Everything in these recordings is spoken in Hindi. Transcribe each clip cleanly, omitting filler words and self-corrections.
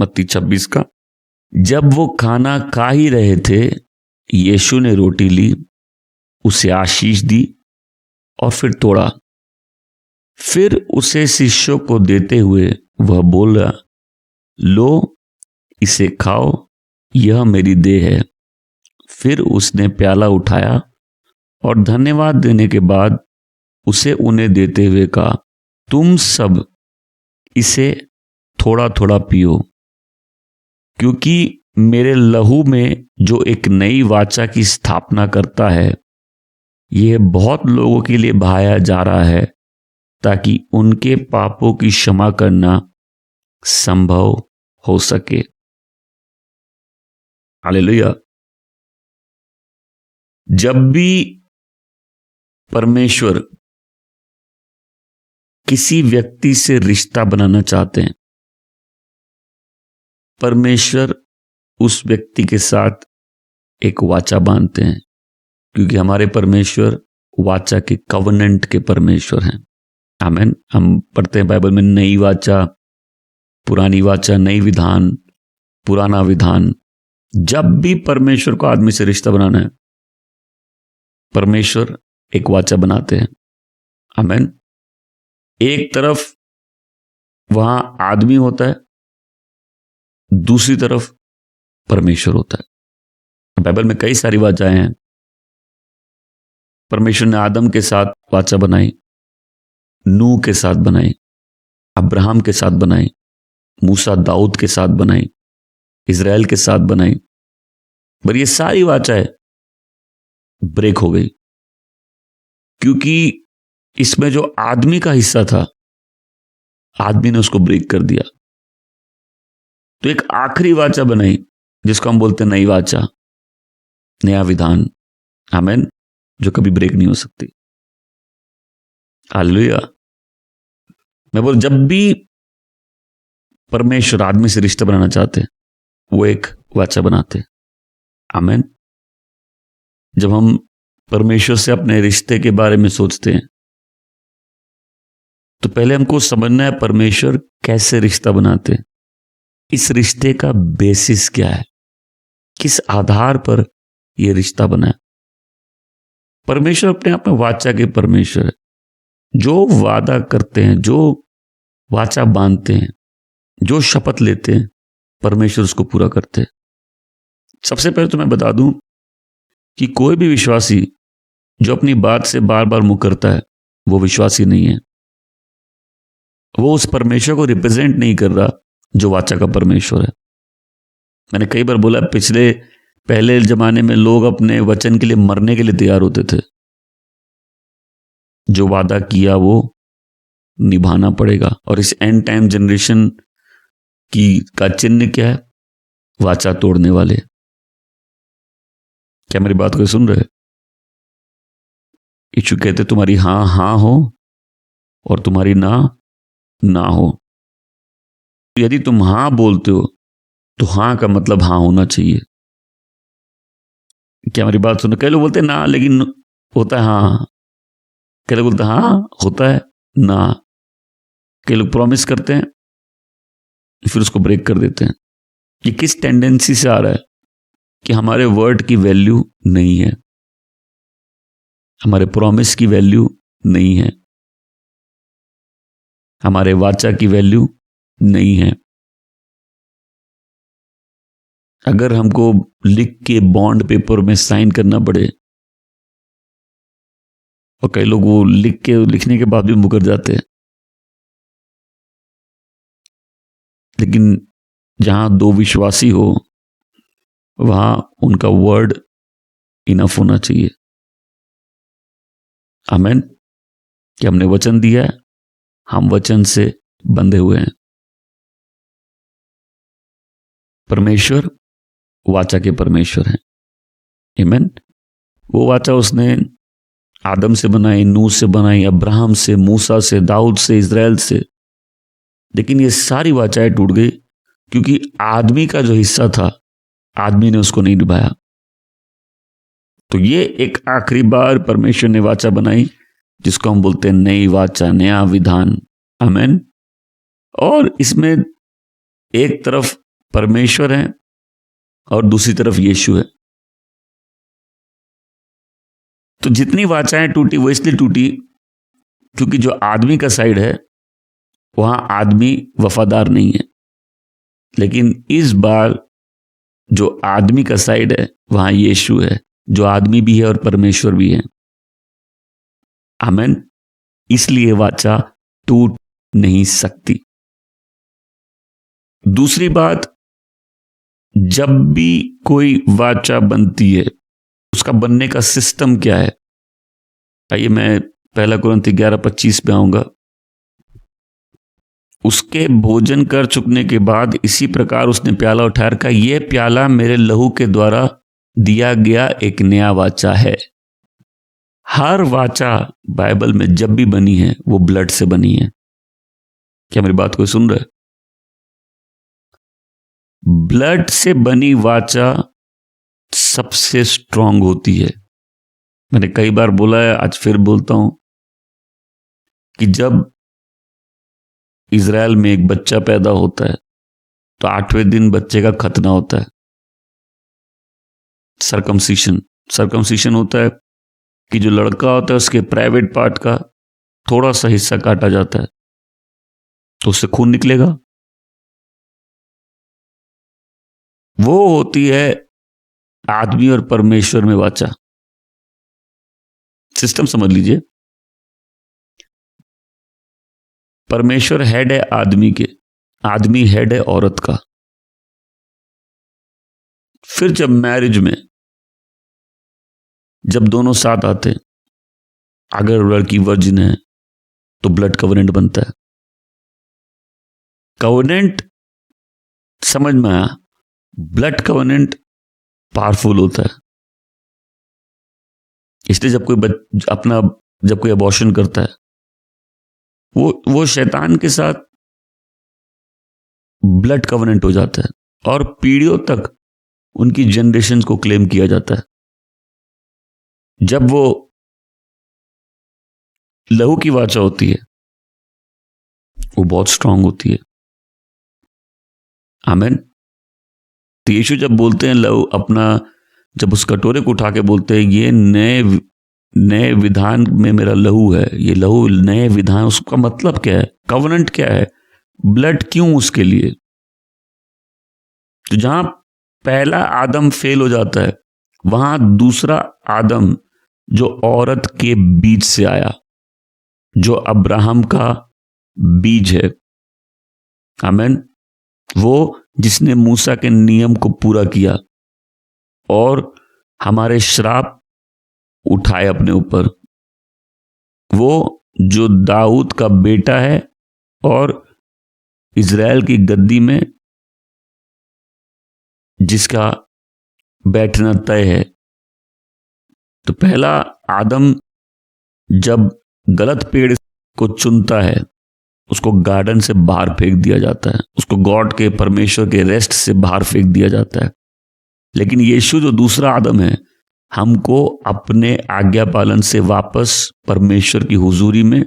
मत्ती 26 का। जब वो खाना खा ही रहे थे, यीशु ने रोटी ली, उसे आशीष दी और फिर तोड़ा, फिर उसे शिष्यों को देते हुए वह बोला, लो इसे खाओ, यह मेरी देह है। फिर उसने प्याला उठाया और धन्यवाद देने के बाद उसे उन्हें देते हुए कहा, तुम सब इसे थोड़ा थोड़ा पियो, क्योंकि मेरे लहू में जो एक नई वाचा की स्थापना करता है, यह बहुत लोगों के लिए बहाया जा रहा है, ताकि उनके पापों की क्षमा करना संभव हो सके। हालेलुया। जब भी परमेश्वर किसी व्यक्ति से रिश्ता बनाना चाहते हैं, परमेश्वर उस व्यक्ति के साथ एक वाचा बांधते हैं, क्योंकि हमारे परमेश्वर वाचा के कवनेंट के परमेश्वर हैं। आमीन। हम पढ़ते हैं बाइबल में नई वाचा, पुरानी वाचा, नई विधान, पुराना विधान। जब भी परमेश्वर को आदमी से रिश्ता बनाना है, परमेश्वर एक वाचा बनाते हैं। आमीन। एक तरफ वहां आदमी होता है, दूसरी तरफ परमेश्वर होता है। बाइबल में कई सारी वाचाएं हैं। परमेश्वर ने आदम के साथ वाचा बनाई, नूह के साथ बनाई, अब्राहम के साथ बनाई, मूसा दाऊद के साथ बनाई, इज़राइल के साथ बनाई। पर ये सारी वाचाएं ब्रेक हो गई, क्योंकि इसमें जो आदमी का हिस्सा था, आदमी ने उसको ब्रेक कर दिया। तो एक आखिरी वाचा बनाई, जिसको हम बोलते हैं नई वाचा, नया विधान। आमीन। जो कभी ब्रेक नहीं हो सकती। हालेलुया। मैं बोल, जब भी परमेश्वर आदमी से रिश्ता बनाना चाहते हैं, वो एक वाचा बनाते हैं। आमीन। जब हम परमेश्वर से अपने रिश्ते के बारे में सोचते हैं, तो पहले हमको समझना है परमेश्वर कैसे रिश्ता बनाते हैं, इस रिश्ते का बेसिस क्या है, किस आधार पर यह रिश्ता बना है। परमेश्वर अपने आप में वाचा के परमेश्वर है। जो वादा करते हैं, जो वाचा बांधते हैं, जो शपथ लेते हैं, परमेश्वर उसको पूरा करते हैं। सबसे पहले तो मैं बता दूं कि कोई भी विश्वासी जो अपनी बात से बार बार मुकरता है, वो विश्वासी नहीं है। वो उस परमेश्वर को रिप्रेजेंट नहीं कर रहा जो वाचा का परमेश्वर है। मैंने कई बार बोला, पहले जमाने में लोग अपने वचन के लिए मरने के लिए तैयार होते थे। जो वादा किया वो निभाना पड़ेगा। और इस एंड टाइम जनरेशन का चिन्ह क्या है? वाचा तोड़ने वाले। क्या मेरी बात को सुन रहे? यीशु कहते तुम्हारी हां हां हो और तुम्हारी ना ना हो। यदि तुम हां बोलते हो तो हां का मतलब हां होना चाहिए। क्या मेरी बात सुनो? कई लोग बोलते हैं ना, लेकिन होता है हाँ। कई लोग बोलते हैं हाँ, होता है ना। कई लोग प्रॉमिस करते हैं, फिर उसको ब्रेक कर देते हैं। ये किस टेंडेंसी से आ रहा है? कि हमारे वर्ड की वैल्यू नहीं है, हमारे प्रॉमिस की वैल्यू नहीं है, हमारे वाचा की वैल्यू नहीं है। अगर हमको लिख के बॉन्ड पेपर में साइन करना पड़े, और कई लोग वो लिखने के बाद भी मुकर जाते हैं, लेकिन जहां दो विश्वासी हो वहां उनका वर्ड इनफ होना चाहिए। आमीन। कि हमने वचन दिया है, हम वचन से बंधे हुए हैं। परमेश्वर वाचा के परमेश्वर हैं। आमीन। वो वाचा उसने आदम से बनाई, नूह से बनाई, अब्राहम से, मूसा से, दाऊद से, इज़राइल से। लेकिन ये सारी वाचाएं टूट गई क्योंकि आदमी का जो हिस्सा था, आदमी ने उसको नहीं निभाया। तो ये एक आखिरी बार परमेश्वर ने वाचा बनाई, जिसको हम बोलते हैं नई वाचा, नया विधान। आमीन। और इसमें एक तरफ परमेश्वर है और दूसरी तरफ यीशु है। तो जितनी वाचाएं टूटी वो इसलिए टूटी क्योंकि जो आदमी का साइड है वहां आदमी वफादार नहीं है, लेकिन इस बार जो आदमी का साइड है वहां यीशु है, जो आदमी भी है और परमेश्वर भी है। आमेन। इसलिए वाचा टूट नहीं सकती। दूसरी बात, जब भी कोई वाचा बनती है उसका बनने का सिस्टम क्या है? आइए मैं 1 कुरिन्थी 11:25 पे आऊंगा। उसके भोजन कर चुकने के बाद इसी प्रकार उसने प्याला उठाकर कहा, यह प्याला मेरे लहू के द्वारा दिया गया एक नया वाचा है। हर वाचा बाइबल में जब भी बनी है वो ब्लड से बनी है। क्या मेरी बात कोई सुन रहा है? ब्लड से बनी वाचा सबसे स्ट्रांग होती है। मैंने कई बार बोला है, आज फिर बोलता हूं कि जब इज़राइल में एक बच्चा पैदा होता है तो 8वें दिन बच्चे का खतना होता है, सरकमसीशन होता है कि जो लड़का होता है उसके प्राइवेट पार्ट का थोड़ा सा हिस्सा काटा जाता है तो उससे खून निकलेगा। वो होती है आदमी और परमेश्वर में वाचा। सिस्टम समझ लीजिए, परमेश्वर हेड है आदमी के, आदमी हेड है औरत का। फिर जब मैरिज में जब दोनों साथ आते हैं, अगर लड़की वर्जिन है तो ब्लड कवनेंट बनता है। कवनेंट समझ में आया? ब्लड कवनेंट पावरफुल होता है। इसलिए जब कोई अबॉर्शन करता है वो शैतान के साथ ब्लड कवनेंट हो जाता है और पीढ़ियों तक उनकी जनरेशन को क्लेम किया जाता है। जब वो लहू की वाचा होती है वो बहुत स्ट्रांग होती है। आमीन। तो यीशु जब बोलते हैं लहू अपना, जब उस कटोरे को उठा के बोलते हैं ये नए विधान में मेरा लहू है, ये लहू नए विधान, उसका मतलब क्या है? कवनेंट क्या है? ब्लड क्यों उसके लिए? तो जहां पहला आदम फेल हो जाता है वहां दूसरा आदम जो औरत के बीज से आया, जो अब्राहम का बीज है, आमीन, वो जिसने मूसा के नियम को पूरा किया और हमारे श्राप उठाए अपने ऊपर, वो जो दाऊद का बेटा है और इज़राइल की गद्दी में जिसका बैठना तय है। तो पहला आदम जब गलत पेड़ को चुनता है उसको गार्डन से बाहर फेंक दिया जाता है, उसको गॉड के, परमेश्वर के रेस्ट से बाहर फेंक दिया जाता है। लेकिन यीशु जो दूसरा आदम है हमको अपने आज्ञा पालन से वापस परमेश्वर की हुजूरी में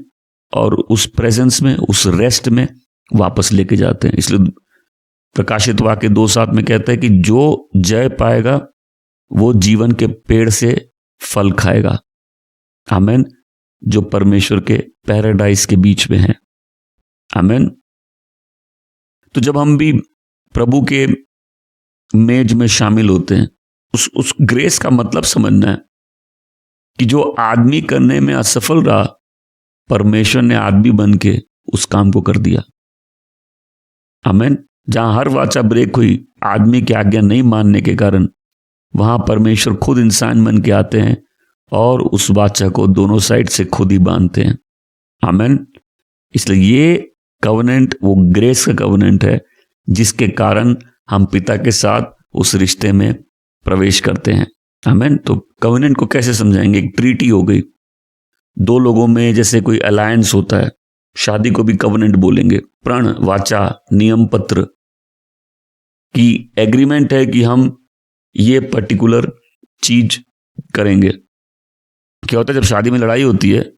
और उस प्रेजेंस में, उस रेस्ट में वापस लेके जाते हैं। इसलिए प्रकाशित वाक्य 2:7 में कहता है कि जो जय पाएगा वो जीवन के पेड़ से फल खाएगा। आमीन। जो परमेश्वर के पैराडाइज के बीच में है। आमीन। तो जब हम भी प्रभु के मेज में शामिल होते हैं, उस ग्रेस का मतलब समझना है कि जो आदमी करने में असफल रहा, परमेश्वर ने आदमी बन के उस काम को कर दिया। आमीन। जहां हर वाचा ब्रेक हुई आदमी की आज्ञा नहीं मानने के कारण, वहां परमेश्वर खुद इंसान बन के आते हैं और उस वाचा को दोनों साइड से खुद ही बांधते हैं। आमीन। इसलिए ये कवनेंट वो ग्रेस का कवनेंट है जिसके कारण हम पिता के साथ उस रिश्ते में प्रवेश करते हैं। आमीन। तो कवनेंट को कैसे समझाएंगे? एक ट्रीटी हो गई दो लोगों में, जैसे कोई अलायंस होता है, शादी को भी कवनेंट बोलेंगे। प्रण, वाचा, नियम पत्र की एग्रीमेंट है कि हम ये पर्टिकुलर चीज करेंगे। क्या होता है जब शादी में लड़ाई होती है,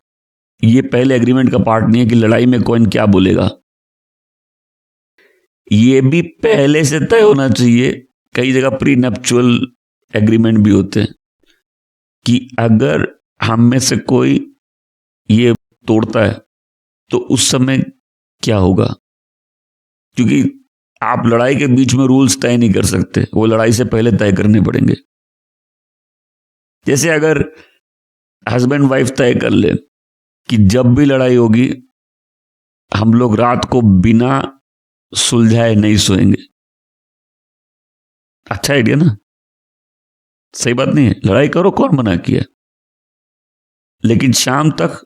ये पहले एग्रीमेंट का पार्ट नहीं है कि लड़ाई में कौन क्या बोलेगा। ये भी पहले से तय होना चाहिए। कई जगह प्री नप्चुअल एग्रीमेंट भी होते हैं कि अगर हम में से कोई ये तोड़ता है तो उस समय क्या होगा, क्योंकि आप लड़ाई के बीच में रूल्स तय नहीं कर सकते, वो लड़ाई से पहले तय करने पड़ेंगे। जैसे अगर हस्बैंड वाइफ तय कर ले कि जब भी लड़ाई होगी हम लोग रात को बिना सुलझाए नहीं सोएंगे, अच्छा आइडिया ना? सही बात नहीं है? लड़ाई करो, कौन मना किया, लेकिन शाम तक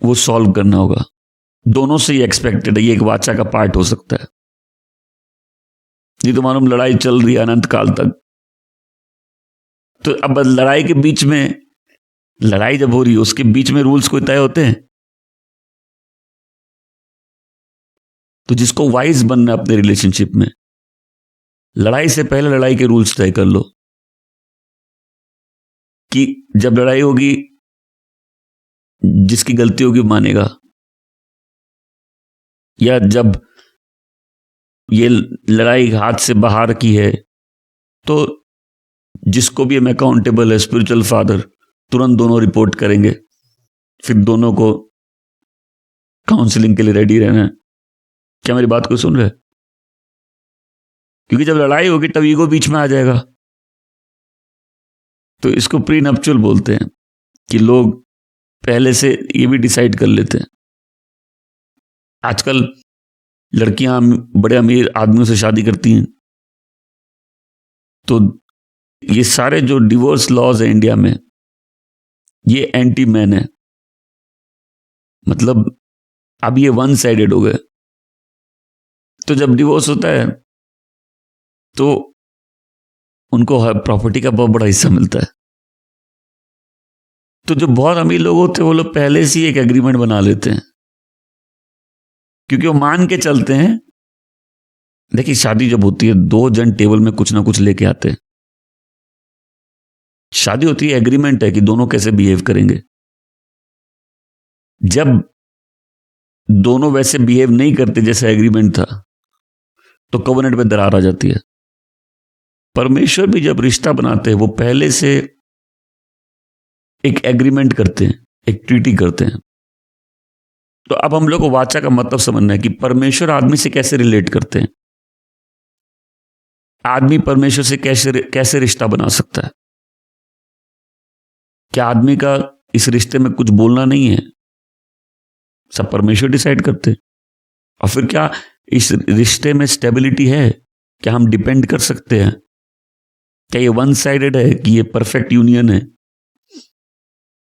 वो सॉल्व करना होगा। दोनों से ही एक्सपेक्टेड है, ये एक वाचा का पार्ट हो सकता है। ये तो मालूम लड़ाई चल रही है अनंत काल तक, तो अब लड़ाई के बीच में, लड़ाई जब हो रही है उसके बीच में रूल्स कोई तय होते हैं? तो जिसको वाइज बनना है अपने रिलेशनशिप में, लड़ाई से पहले लड़ाई के रूल्स तय कर लो कि जब लड़ाई होगी जिसकी गलती होगी मानेगा, या जब ये लड़ाई हाथ से बाहर की है तो जिसको भी हम अकाउंटेबल है, स्पिरिचुअल फादर, तुरंत दोनों रिपोर्ट करेंगे, फिर दोनों को काउंसलिंग के लिए रेडी रहना है। क्या मेरी बात को सुन रहे? क्योंकि जब लड़ाई होगी तब ईगो बीच में आ जाएगा। तो इसको प्री नप्चुअल बोलते हैं कि लोग पहले से ये भी डिसाइड कर लेते हैं। आजकल लड़कियां बड़े अमीर आदमियों से शादी करती हैं, तो ये सारे जो डिवोर्स लॉज है इंडिया में, ये एंटी मैन है। मतलब अब ये वन साइडेड हो गए। तो जब डिवोर्स होता है तो उनको हर प्रॉपर्टी का बहुत बड़ा हिस्सा मिलता है। तो जो बहुत अमीर लोग होते हैं वो लोग पहले से ही एक एग्रीमेंट बना लेते हैं, क्योंकि वो मान के चलते हैं। देखिए, शादी जब होती है दो जन टेबल में कुछ ना कुछ लेके आते हैं। शादी होती है, एग्रीमेंट है कि दोनों कैसे बिहेव करेंगे। जब दोनों वैसे बिहेव नहीं करते जैसे एग्रीमेंट था तो कॉवेनेंट में दरार आ जाती है। परमेश्वर भी जब रिश्ता बनाते हैं वो पहले से एक एग्रीमेंट करते हैं, एक ट्रीटी करते हैं। तो अब हम लोग को वाचा का मतलब समझना है कि परमेश्वर आदमी से कैसे रिलेट करते हैं, आदमी परमेश्वर से कैसे रिश्ता बना सकता है। क्या आदमी का इस रिश्ते में कुछ बोलना नहीं है? सब परमेश्वर डिसाइड करते हैं। और फिर क्या इस रिश्ते में स्टेबिलिटी है? क्या हम डिपेंड कर सकते हैं? क्या ये वन साइडेड है कि ये परफेक्ट यूनियन है?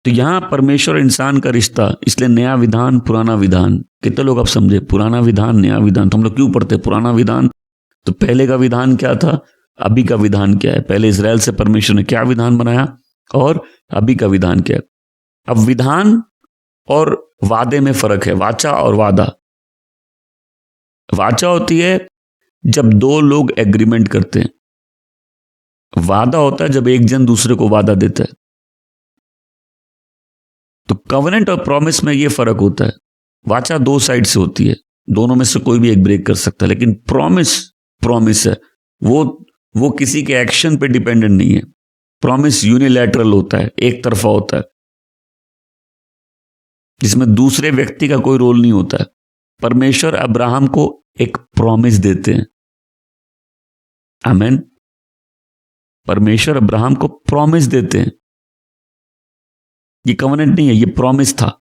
तो यहां परमेश्वर और इंसान का रिश्ता, इसलिए नया विधान पुराना विधान। कितने लोग आप समझे? पुराना विधान नया विधान। तो हम लोग क्यों पढ़ते पुराना विधान? तो पहले का विधान क्या था, अभी का विधान क्या है? पहले इजराइल से परमेश्वर ने क्या विधान बनाया और अभी का विधान क्या है? अब विधान और वादे में फर्क है, वाचा और वादा। वाचा होती है जब दो लोग एग्रीमेंट करते हैं, वादा होता है जब एक जन दूसरे को वादा देता है। तो कवेनेंट और प्रॉमिस में यह फर्क होता है। वाचा दो साइड से होती है, दोनों में से कोई भी एक ब्रेक कर सकता है, लेकिन प्रॉमिस है, वो किसी के एक्शन पे डिपेंडेंट नहीं है। प्रॉमिस यूनिलैटरल होता है, एक तरफा होता है, जिसमें दूसरे व्यक्ति का कोई रोल नहीं होता है। परमेश्वर अब्राहम को एक प्रॉमिस देते हैं। आमीन। परमेश्वर अब्राहम को प्रॉमिस देते हैं। ये कवेनेंट नहीं है, ये प्रॉमिस था।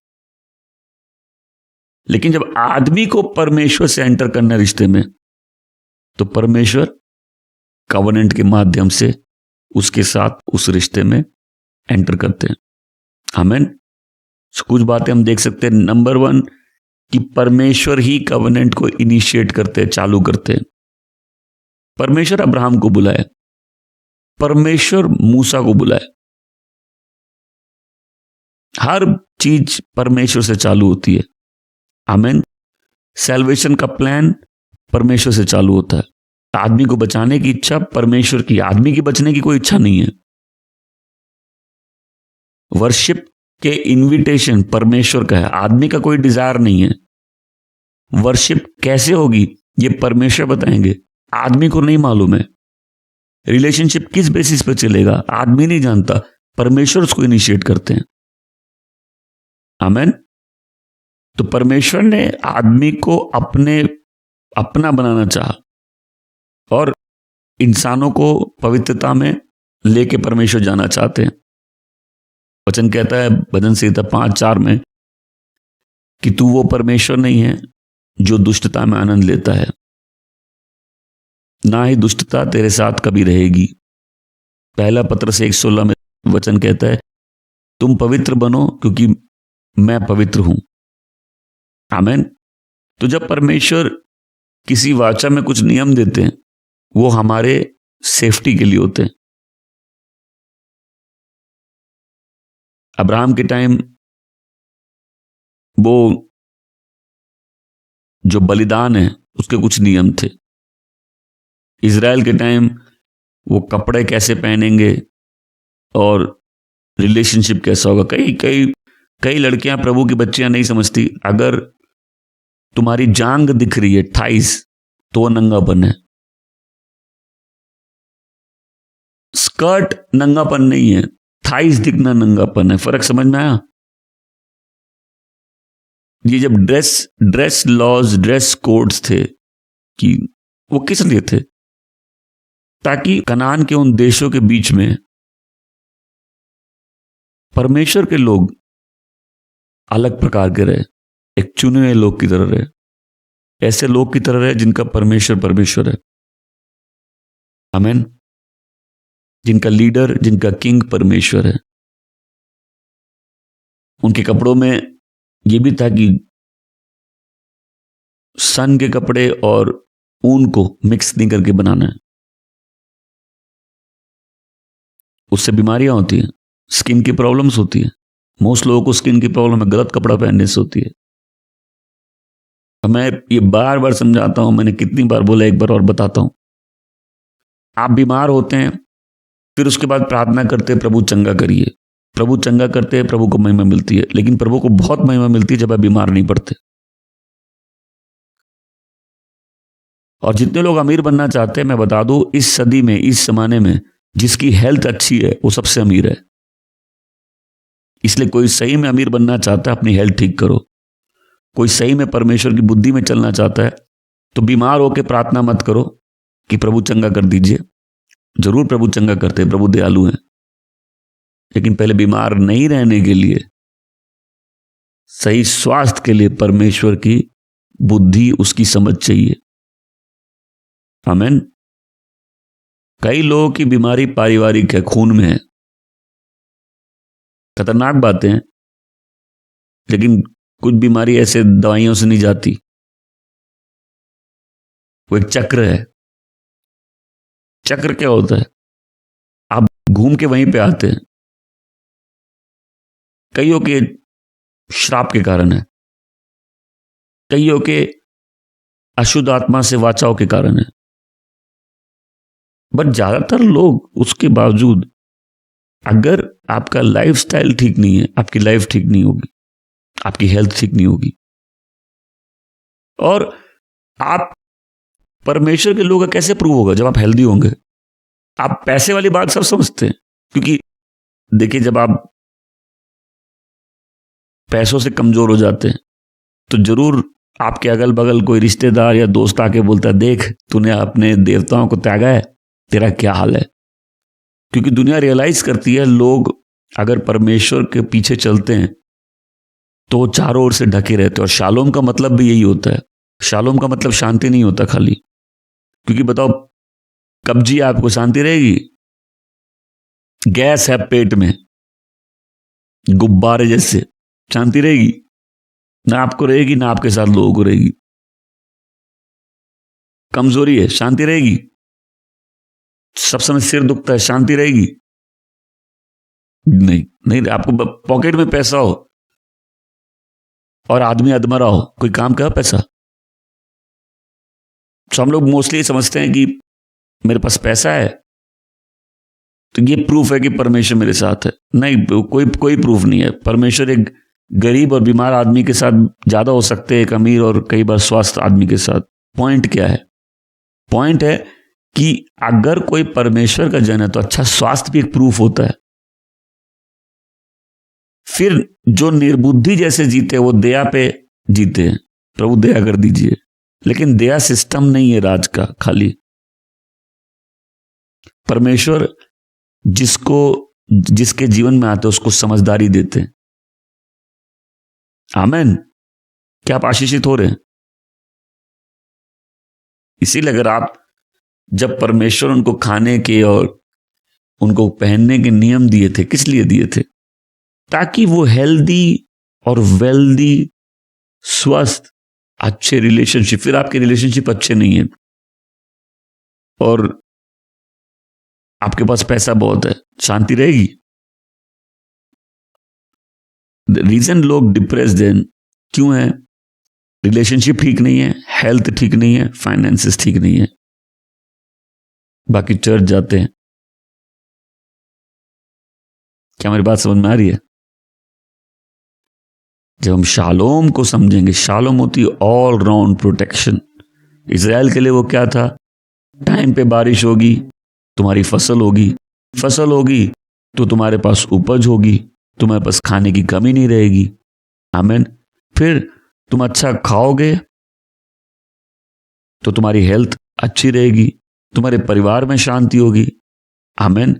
लेकिन जब आदमी को परमेश्वर से एंटर करना रिश्ते में, तो परमेश्वर कवेनेंट के माध्यम से उसके साथ उस रिश्ते में एंटर करते हैं। आमीन। कुछ बातें हम देख सकते हैं। नंबर 1 कि परमेश्वर ही कवेनेंट को इनिशिएट करते हैं, चालू करते हैं। परमेश्वर अब्राहम को बुलाए, परमेश्वर मूसा को बुलाए। हर चीज परमेश्वर से चालू होती है। आमीन। सैल्वेशन का प्लान परमेश्वर से चालू होता है। आदमी को बचाने की इच्छा परमेश्वर की, आदमी की बचने की कोई इच्छा नहीं है। वर्शिप के इनविटेशन परमेश्वर का है, आदमी का कोई डिजायर नहीं है। वर्शिप कैसे होगी? ये परमेश्वर बताएंगे, आदमी को नहीं मालूम है। रिलेशनशिप किस बेसिस पर चलेगा आदमी नहीं जानता, परमेश्वर उसको इनिशिएट करते हैं। आमेन। तो परमेश्वर ने आदमी को अपना बनाना चाहा और इंसानों को पवित्रता में लेके परमेश्वर जाना चाहते हैं। वचन कहता है भजन संहिता 5:4 में कि तू वो परमेश्वर नहीं है जो दुष्टता में आनंद लेता है, ना ही दुष्टता तेरे साथ कभी रहेगी। पहला पत्रस 1:16 में वचन कहता है तुम पवित्र बनो क्योंकि मैं पवित्र हूं। आमेन। तो जब परमेश्वर किसी वाचा में कुछ नियम देते हैं वो हमारे सेफ्टी के लिए होते हैं। अब्राहम के टाइम वो जो बलिदान है उसके कुछ नियम थे। इज़राइल के टाइम वो कपड़े कैसे पहनेंगे और रिलेशनशिप कैसा होगा। कई लड़कियां प्रभु की बच्चियां नहीं समझती, अगर तुम्हारी जांग दिख रही है थाइस तो वो नंगापन है। स्कर्ट नंगापन नहीं है, थाइस दिखना नंगापन है। फर्क समझ में आया? ये जब ड्रेस लॉज, ड्रेस कोड्स थे कि वो किस लिए थे? ताकि कनान के उन देशों के बीच में परमेश्वर के लोग अलग प्रकार के रहे, एक चुने हुए लोग की तरह रहे, ऐसे लोग की तरह रहे जिनका परमेश्वर है। आमीन। जिनका लीडर, जिनका किंग परमेश्वर है। उनके कपड़ों में यह भी था कि सन के कपड़े और ऊन को मिक्स नहीं करके बनाना है, उससे बीमारियां होती हैं, स्किन की प्रॉब्लम्स होती है। मोस्ट लोगों को स्किन की प्रॉब्लम है गलत कपड़ा पहनने से होती है। मैं ये बार बार समझाता हूं, मैंने कितनी बार बोला, एक बार और बताता हूं। आप बीमार होते हैं, फिर उसके बाद प्रार्थना करते हैं प्रभु चंगा करिए। प्रभु चंगा करते हैं, प्रभु को महिमा मिलती है, लेकिन प्रभु को बहुत महिमा मिलती है जब आप बीमार नहीं पड़ते। और जितने लोग अमीर बनना चाहते हैं, मैं बता दूं, इस सदी में, इस जमाने में जिसकी हेल्थ अच्छी है वो सबसे अमीर है। इसलिए कोई सही में अमीर बनना चाहता है, अपनी हेल्थ ठीक करो। कोई सही में परमेश्वर की बुद्धि में चलना चाहता है तो बीमार होकर प्रार्थना मत करो कि प्रभु चंगा कर दीजिए। जरूर प्रभु चंगा करते हैं, प्रभु दयालु हैं, लेकिन पहले बीमार नहीं रहने के लिए, सही स्वास्थ्य के लिए परमेश्वर की बुद्धि, उसकी समझ चाहिए। आमीन। कई लोगों की बीमारी पारिवारिक है, खून में है, खतरनाक बातें हैं, लेकिन कुछ बीमारी ऐसे दवाइयों से नहीं जाती। वो एक चक्र है। चक्र क्या होता है? आप घूम के वहीं पे आते हैं। कईयों के श्राप के कारण है, कईयों के अशुद्ध आत्मा से वाचाओं के कारण है, बट ज्यादातर लोग उसके बावजूद, अगर आपका लाइफस्टाइल ठीक नहीं है, आपकी लाइफ ठीक नहीं होगी, आपकी हेल्थ ठीक नहीं होगी। और आप परमेश्वर के लोग कैसे प्रूव होगा? जब आप हेल्दी होंगे। आप पैसे वाली बात सब समझते हैं, क्योंकि देखिए जब आप पैसों से कमजोर हो जाते हैं तो जरूर आपके अगल बगल कोई रिश्तेदार या दोस्त आके बोलता है, देख तूने अपने देवताओं को त्यागा है, तेरा क्या हाल है। क्योंकि दुनिया रियलाइज करती है, लोग अगर परमेश्वर के पीछे चलते हैं तो चारों ओर से ढके रहते हैं। और शालोम का मतलब भी यही होता है। शालोम का मतलब शांति नहीं होता खाली, क्योंकि बताओ कब्जी आपको शांति रहेगी? गैस है पेट में, गुब्बारे जैसे, शांति रहेगी? ना आपको रहेगी, ना आपके साथ लोगों को रहेगी। कमजोरी है, शांति रहेगी? सब समय सिर दुखता है, शांति रहेगी? नहीं। आपको पॉकेट में पैसा हो और आदमी अधमरा हो, कोई काम का पैसा? तो हम लोग मोस्टली समझते हैं कि मेरे पास पैसा है तो ये प्रूफ है कि परमेश्वर मेरे साथ है। नहीं, कोई प्रूफ नहीं है। परमेश्वर एक गरीब और बीमार आदमी के साथ ज्यादा हो सकते हैं एक अमीर और कई बार स्वस्थ आदमी के साथ। पॉइंट क्या है? पॉइंट है कि अगर कोई परमेश्वर का जन है तो अच्छा स्वास्थ्य भी एक प्रूफ होता है। फिर जो निर्बुद्धि जैसे जीते वो दया पे जीते हैं, प्रभु दया कर दीजिए। लेकिन दया सिस्टम नहीं है राज का, खाली परमेश्वर जिसके जीवन में आते उसको समझदारी देते हैं। आमेन। क्या आप आशीषित हो रहे हैं? इसीलिए अगर आप जब परमेश्वर उनको खाने के और उनको पहनने के नियम दिए थे, किस लिए दिए थे? ताकि वो हेल्दी और वेल्दी, स्वस्थ, अच्छे रिलेशनशिप। फिर आपके रिलेशनशिप अच्छे नहीं है और आपके पास पैसा बहुत है, शांति रहेगी? रीजन लोग डिप्रेस्ड हैं क्यों है? रिलेशनशिप ठीक नहीं है, हेल्थ ठीक नहीं है, फाइनेंसेस ठीक नहीं है, बाकी चर्च जाते हैं। क्या मेरी बात समझ में आ रही है? जब हम शालोम को समझेंगे, शालोम होती है ऑल राउंड प्रोटेक्शन। इजराइल के लिए वो क्या था? टाइम पे बारिश होगी, तुम्हारी फसल होगी, फसल होगी तो तुम्हारे पास उपज होगी, तुम्हारे पास खाने की कमी नहीं रहेगी। आमीन। फिर तुम अच्छा खाओगे तो तुम्हारी हेल्थ अच्छी रहेगी, तुम्हारे परिवार में शांति होगी। आमीन।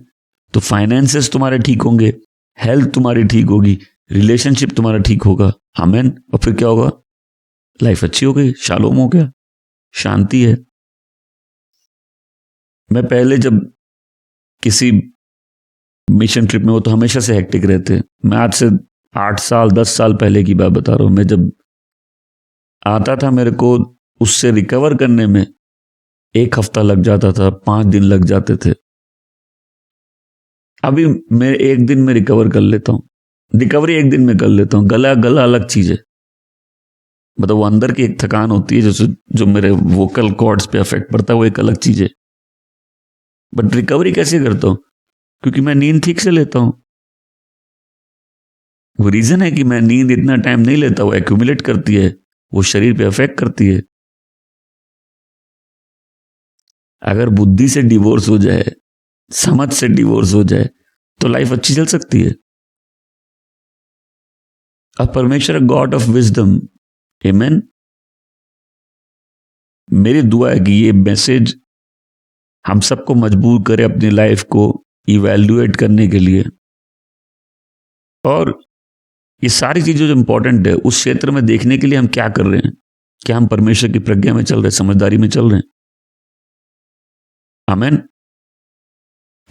तो फाइनेंसेस तुम्हारे ठीक होंगे, हेल्थ तुम्हारी ठीक होगी, रिलेशनशिप तुम्हारा ठीक होगा। आमीन। और फिर क्या होगा? लाइफ अच्छी हो गई, शालोम हो गया, शांति है। मैं पहले जब किसी मिशन ट्रिप में, वो तो हमेशा से हेक्टिक रहते, मैं आज से 8 साल 10 साल पहले की बात बता रहा हूं, मैं जब आता था मेरे को उससे रिकवर करने में 1 हफ्ता लग जाता था, 5 दिन लग जाते थे। अभी मैं 1 दिन में रिकवर कर लेता हूं, रिकवरी 1 दिन में कर लेता हूं। गला अलग चीज है, मतलब वो अंदर की एक थकान होती है जो मेरे वोकल कॉर्ड्स पे अफेक्ट पड़ता है, वो एक अलग चीज है। बट रिकवरी कैसे करता हूं? क्योंकि मैं नींद ठीक से लेता हूं। वो रीजन है कि मैं नींद इतना टाइम नहीं लेता, वो एक्यूमुलेट करती है, वो शरीर पे अफेक्ट करती है। अगर बुद्धि से डिवोर्स हो जाए, समझ से डिवोर्स हो जाए, तो लाइफ अच्छी चल सकती है। अब परमेश्वर गॉड ऑफ विजडम, आमीन। मेरी दुआ है कि ये मैसेज हम सबको मजबूर करे अपनी लाइफ को इवैल्यूएट करने के लिए, और ये सारी चीजें जो इंपॉर्टेंट है उस क्षेत्र में देखने के लिए हम क्या कर रहे हैं। क्या हम परमेश्वर की प्रज्ञा में चल रहे हैं, समझदारी में चल रहे हैं? आमीन।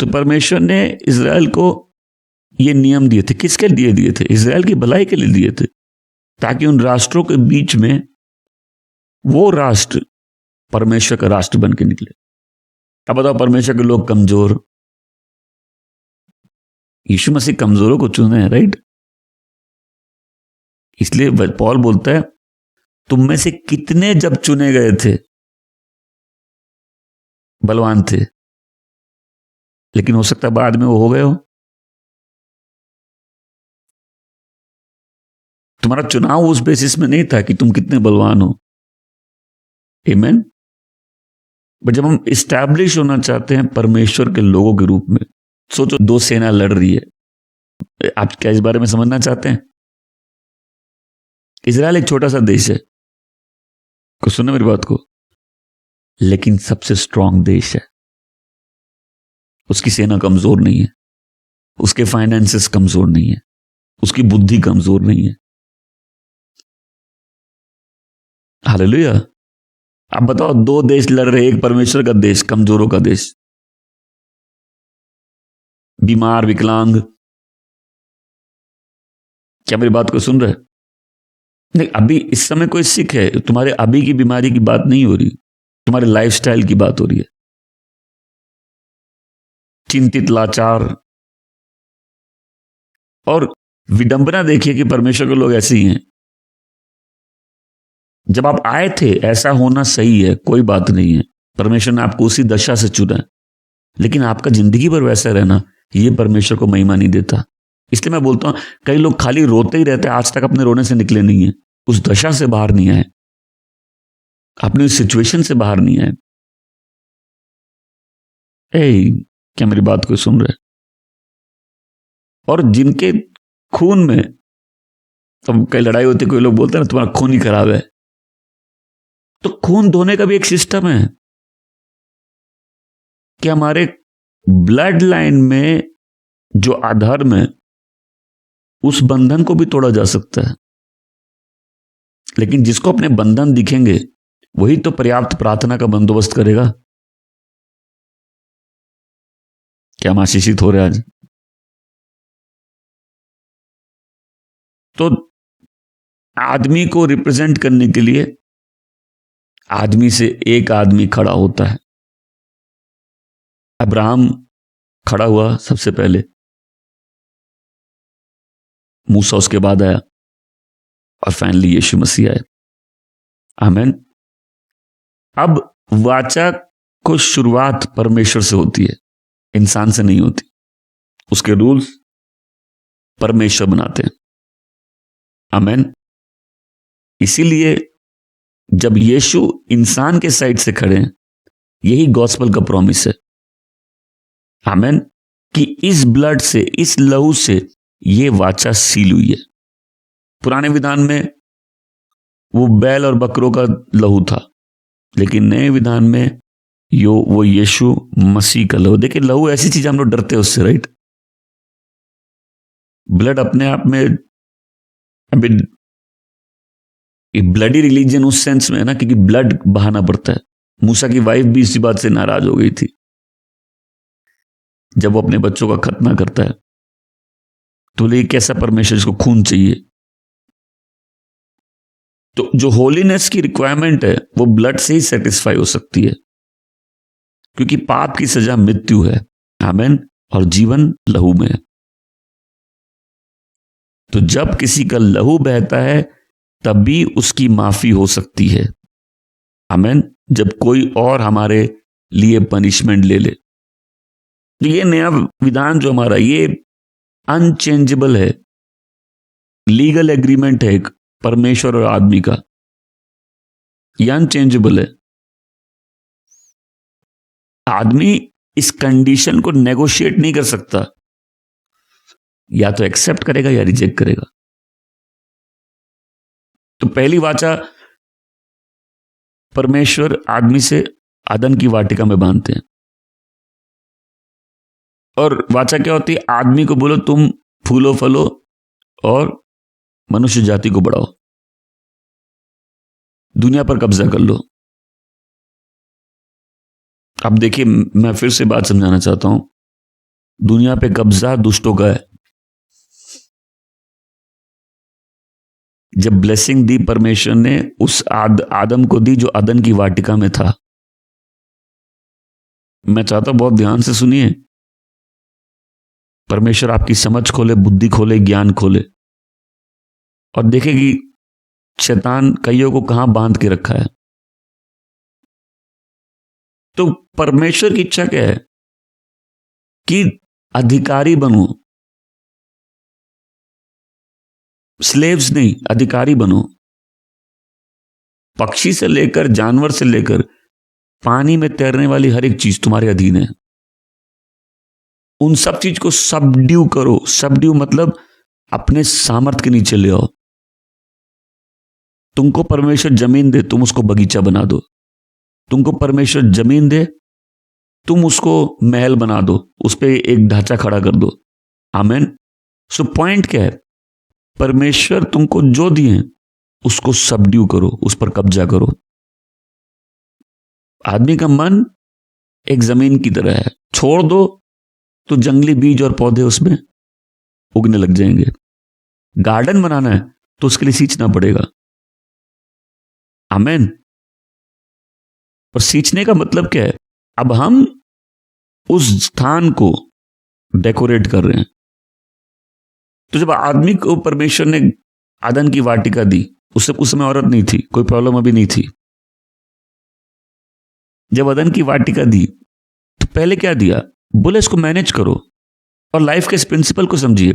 तो परमेश्वर ने इजराइल को ये नियम दिए थे, किसके लिए दिए थे? इजराइल की भलाई के लिए दिए थे, ताकि उन राष्ट्रों के बीच में वो राष्ट्र परमेश्वर का राष्ट्र बन के निकले। अब बताओ, परमेश्वर के लोग कमजोर, यीशु मसीह कमजोरों को चुने हैं, राइट? इसलिए पौल बोलता है, तुम में से कितने जब चुने गए थे बलवान थे, लेकिन हो सकता है बाद में वो हो गए हो। तुम्हारा चुनाव उस बेसिस में नहीं था कि तुम कितने बलवान हो। आमीन। बट जब हम इस्टेब्लिश होना चाहते हैं परमेश्वर के लोगों के रूप में, सोचो 2 सेना लड़ रही है, आप क्या इस बारे में समझना चाहते हैं? इजराइल एक छोटा सा देश है, को सुनो मेरी बात को, लेकिन सबसे स्ट्रांग देश है। उसकी सेना कमजोर नहीं है, उसके फाइनेंसेस कमजोर नहीं है, उसकी बुद्धि कमजोर नहीं है। हालेलुया। अब बताओ, 2 देश लड़ रहे, एक परमेश्वर का देश, कमजोरों का देश, बीमार, विकलांग। क्या मेरी बात को सुन रहे? नहीं, अभी इस समय कोई सिक है, तुम्हारे अभी की बीमारी की बात नहीं हो रही, तुम्हारे लाइफस्टाइल की बात हो रही है। चिंतित, लाचार, और विडंबना देखिए कि परमेश्वर के लोग ऐसे ही हैं। जब आप आए थे ऐसा होना सही है, कोई बात नहीं है, परमेश्वर ने आपको उसी दशा से चुना है, लेकिन आपका जिंदगी भर वैसा रहना, यह परमेश्वर को महिमा नहीं देता। इसलिए मैं बोलता हूं, कई लोग खाली रोते ही रहते हैं, आज तक अपने रोने से निकले नहीं है, उस दशा से बाहर नहीं आए। अपनी उस सिचुएशन से बाहर नहीं आए। क्या मेरी बात कोई सुन रहा है? और जिनके खून में, तो कई लड़ाई होती है, कोई लोग बोलते हैं ना तुम्हारा खून ही खराब है, तो खून धोने का भी एक सिस्टम है कि हमारे ब्लड लाइन में जो अधर्म है उस बंधन को भी तोड़ा जा सकता है। लेकिन जिसको अपने बंधन दिखेंगे वही तो पर्याप्त प्रार्थना का बंदोबस्त करेगा। क्या हम आशीषित हो रहे आज? तो आदमी को रिप्रेजेंट करने के लिए आदमी से एक आदमी खड़ा होता है। अब्राहम खड़ा हुआ सबसे पहले, मूसा उसके बाद आया, और फाइनली यीशु मसीह आए। आमीन। अब वाचा को शुरुआत परमेश्वर से होती है, इंसान से नहीं होती। उसके रूल्स परमेश्वर बनाते हैं। आमीन। इसीलिए जब यीशु इंसान के साइड से खड़े हैं, यही गॉस्पेल का प्रॉमिस है। आमीन। कि इस ब्लड से, इस लहू से ये वाचा सील हुई है। पुराने विधान में वो बैल और बकरों का लहू था, लेकिन नए विधान में वो यीशु मसीह का लहू। देखिए, लहू ऐसी चीज, हम लोग डरते हैं उससे, राइट? ब्लड अपने आप में अभी ब्लडी रिलीजन उस सेंस में है ना, क्योंकि ब्लड बहाना पड़ता है। मूसा की वाइफ भी इसी बात से नाराज हो गई थी जब वो अपने बच्चों का खतना करता है, तो बोले कैसा परमेश्वर, इसको खून चाहिए। तो जो होलीनेस की रिक्वायरमेंट है वो ब्लड से ही सेटिस्फाई हो सकती है, क्योंकि पाप की सजा मृत्यु है। आमीन। और जीवन लहू में है। तो जब किसी का लहू बहता है तभी उसकी माफी हो सकती है। आमीन। जब कोई और हमारे लिए पनिशमेंट ले ले। ये नया विधान जो हमारा, ये अनचेंजेबल है, लीगल एग्रीमेंट है एक परमेश्वर और आदमी का, ये अनचेंजेबल है। आदमी इस कंडीशन को नेगोशिएट नहीं कर सकता, या तो एक्सेप्ट करेगा या रिजेक्ट करेगा। तो पहली वाचा परमेश्वर आदमी से आदन की वाटिका में बांधते हैं, और वाचा क्या होती है? आदमी को बोलो तुम फूलो फलो और मनुष्य जाति को बढ़ाओ, दुनिया पर कब्जा कर लो। अब देखिए, मैं फिर से बात समझाना चाहता हूं, दुनिया पे कब्जा दुष्टों का है। जब ब्लेसिंग दी परमेश्वर ने, उस आदम को दी जो अदन की वाटिका में था। मैं चाहता हूं बहुत ध्यान से सुनिए। परमेश्वर आपकी समझ खोले, बुद्धि खोले, ज्ञान खोले, और देखे कि शैतान कईयों को कहां बांध के रखा है। तो परमेश्वर की इच्छा क्या है? कि अधिकारी बनो, स्लेव्स नहीं, अधिकारी बनो। पक्षी से लेकर जानवर से लेकर पानी में तैरने वाली हर एक चीज तुम्हारे अधीन है। उन सब चीज को सबड्यू करो। सबड्यू मतलब अपने सामर्थ्य के नीचे ले आओ। तुमको परमेश्वर जमीन दे, तुम उसको बगीचा बना दो। तुमको परमेश्वर जमीन दे, तुम उसको महल बना दो, उस पर एक ढांचा खड़ा कर दो। आमीन। सो पॉइंट क्या है? परमेश्वर तुमको जो दिए उसको सबड्यू करो, उस पर कब्जा करो। आदमी का मन एक जमीन की तरह है, छोड़ दो तो जंगली बीज और पौधे उसमें उगने लग जाएंगे। गार्डन बनाना है तो उसके लिए सींचना पड़ेगा। आमीन। और सींचने का मतलब क्या है? अब हम उस स्थान को डेकोरेट कर रहे हैं। तो जब आदमी को परमेश्वर ने आदन की वाटिका दी, उस समय औरत नहीं थी, कोई प्रॉब्लम अभी नहीं थी। जब आदन की वाटिका दी तो पहले क्या दिया? बोले इसको मैनेज करो, और लाइफ के इस प्रिंसिपल को समझिए।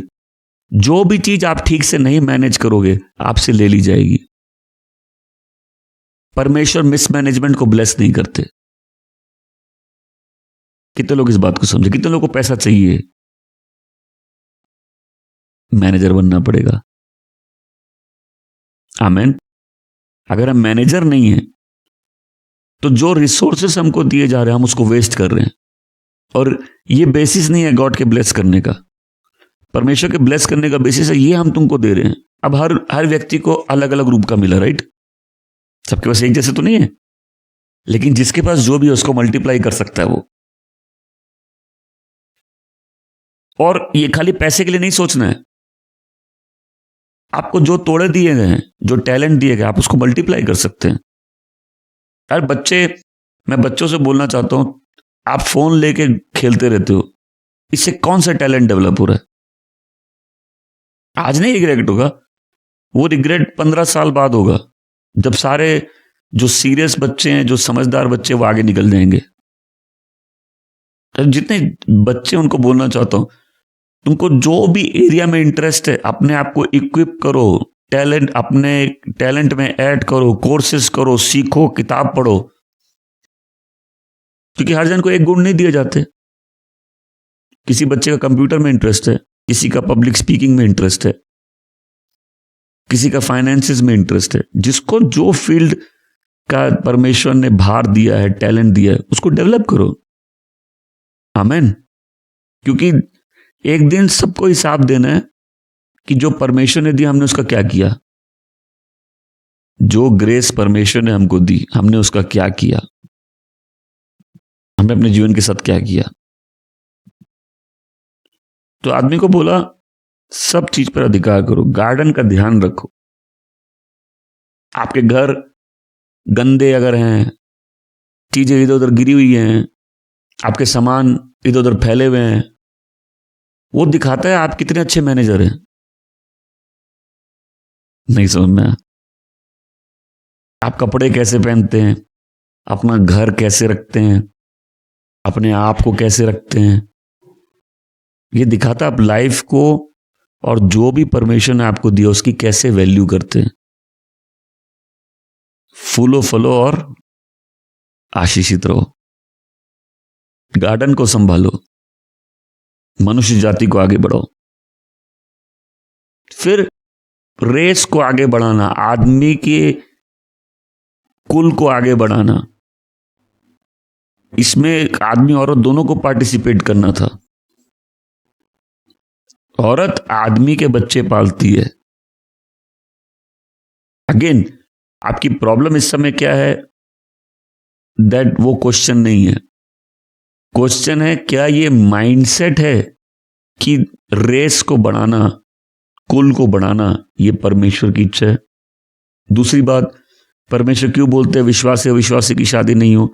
जो भी चीज आप ठीक से नहीं मैनेज करोगे, आपसे ले ली जाएगी। परमेश्वर मिसमैनेजमेंट को ब्लेस नहीं करते। कितने लोग इस बात को समझे? कितने लोगों को पैसा चाहिए? मैनेजर बनना पड़ेगा। आमेन। अगर हम मैनेजर नहीं हैं तो जो रिसोर्सेस हमको दिए जा रहे हैं हम उसको वेस्ट कर रहे हैं, और ये बेसिस नहीं है गॉड के ब्लेस करने का। परमेश्वर के ब्लेस करने का बेसिस है ये हम तुमको दे रहे हैं। अब हर व्यक्ति को अलग अलग रूप का मिला, राइट? सबके पास एक जैसे तो नहीं है, लेकिन जिसके पास जो भी है उसको मल्टीप्लाई कर सकता है वो। और ये खाली पैसे के लिए नहीं सोचना है। आपको जो तोड़े दिए गए हैं, जो टैलेंट दिए गए, आप उसको मल्टीप्लाई कर सकते हैं। यार मैं बच्चों से बोलना चाहता हूं, आप फोन लेके खेलते रहते हो, इससे कौन सा टैलेंट डेवलप हो रहा है? आज नहीं रिग्रेट होगा, वो रिग्रेट 15 साल बाद होगा, जब सारे जो सीरियस बच्चे हैं, जो समझदार बच्चे, वो आगे निकल जाएंगे। तो जितने बच्चे, उनको बोलना चाहता हूं, तुमको जो भी एरिया में इंटरेस्ट है अपने आप को इक्विप करो, अपने टैलेंट में ऐड करो, कोर्सेज करो, सीखो, किताब पढ़ो, क्योंकि हर जन को एक गुण नहीं दिए जाते। किसी बच्चे का कंप्यूटर में इंटरेस्ट है, किसी का पब्लिक स्पीकिंग में इंटरेस्ट है, किसी का फाइनेंसेस में इंटरेस्ट है। जिसको जो फील्ड का परमेश्वर ने भार दिया है, टैलेंट दिया है, उसको डेवलप करो। आमेन। क्योंकि एक दिन सबको हिसाब देना है कि जो परमेश्वर ने दिया हमने उसका क्या किया। जो ग्रेस परमेश्वर ने हमको दी, हमने उसका क्या किया, हमने अपने जीवन के साथ क्या किया। तो आदमी को बोला सब चीज पर अधिकार करो, गार्डन का ध्यान रखो। आपके घर गंदे अगर हैं, चीजें इधर उधर गिरी हुई हैं, आपके सामान इधर उधर फैले हुए हैं, वो दिखाता है आप कितने अच्छे मैनेजर हैं। नहीं समझ में? आप कपड़े कैसे पहनते हैं, अपना घर कैसे रखते हैं, अपने आप को कैसे रखते हैं, ये दिखाता आप लाइफ को और जो भी परमेश्वर ने आपको दिया उसकी कैसे वैल्यू करते हैं। फूलो फलो और आशीषित रहो, गार्डन को संभालो, मनुष्य जाति को आगे बढ़ाओ। फिर रेस को आगे बढ़ाना, आदमी के कुल को आगे बढ़ाना, इसमें आदमी औरत दोनों को पार्टिसिपेट करना था। औरत आदमी के बच्चे पालती है। अगेन आपकी प्रॉब्लम इस समय क्या है? दैट वो क्वेश्चन नहीं है। क्वेश्चन है क्या ये माइंडसेट है कि रेस को बढ़ाना, कुल को बढ़ाना, ये परमेश्वर की इच्छा है। दूसरी बात, परमेश्वर क्यों बोलते हैं विश्वासी अविश्वासी की शादी नहीं हो?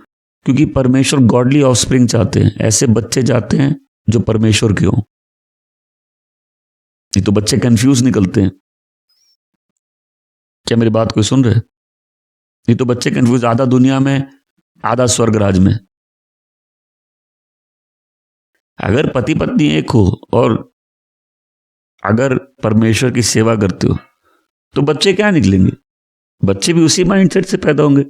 क्योंकि परमेश्वर गॉडली ऑफस्प्रिंग चाहते हैं, ऐसे बच्चे चाहते हैं जो परमेश्वर के हों। नहीं तो बच्चे कंफ्यूज निकलते हैं। क्या मेरी बात कोई सुन रहे? नहीं तो बच्चे कंफ्यूज, आधा दुनिया में आधा स्वर्ग राज में। अगर पति पत्नी एक हो और अगर परमेश्वर की सेवा करते हो तो बच्चे क्या निकलेंगे? बच्चे भी उसी माइंडसेट से पैदा होंगे।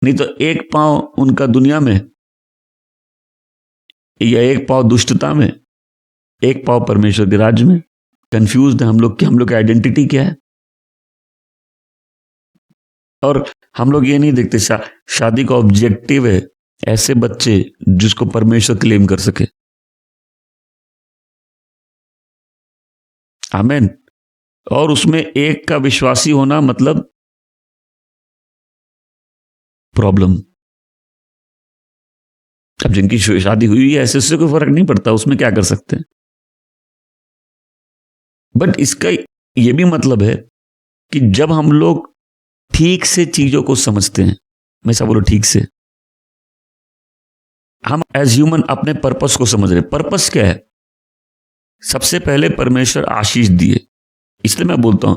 नहीं तो एक पांव उनका दुनिया में, या एक पांव दुष्टता में, एक पांव परमेश्वर के राज्य में। कंफ्यूज्ड है हम लोग कि हम लोग की आइडेंटिटी क्या है। और हम लोग ये नहीं देखते शादी का ऑब्जेक्टिव है ऐसे बच्चे जिसको परमेश्वर क्लेम कर सके। आमेन। और उसमें एक का विश्वासी होना मतलब प्रॉब्लम। अब जिनकी शादी हुई है ऐसे उससे कोई फर्क नहीं पड़ता, उसमें क्या कर सकते हैं। बट इसका यह भी मतलब है कि जब हम लोग ठीक से चीजों को समझते हैं, मैं ऐसा बोलो ठीक से, हम एज ह्यूमन अपने पर्पस को समझ रहे। पर्पस क्या है? सबसे पहले परमेश्वर आशीष दिए। इसलिए मैं बोलता हूं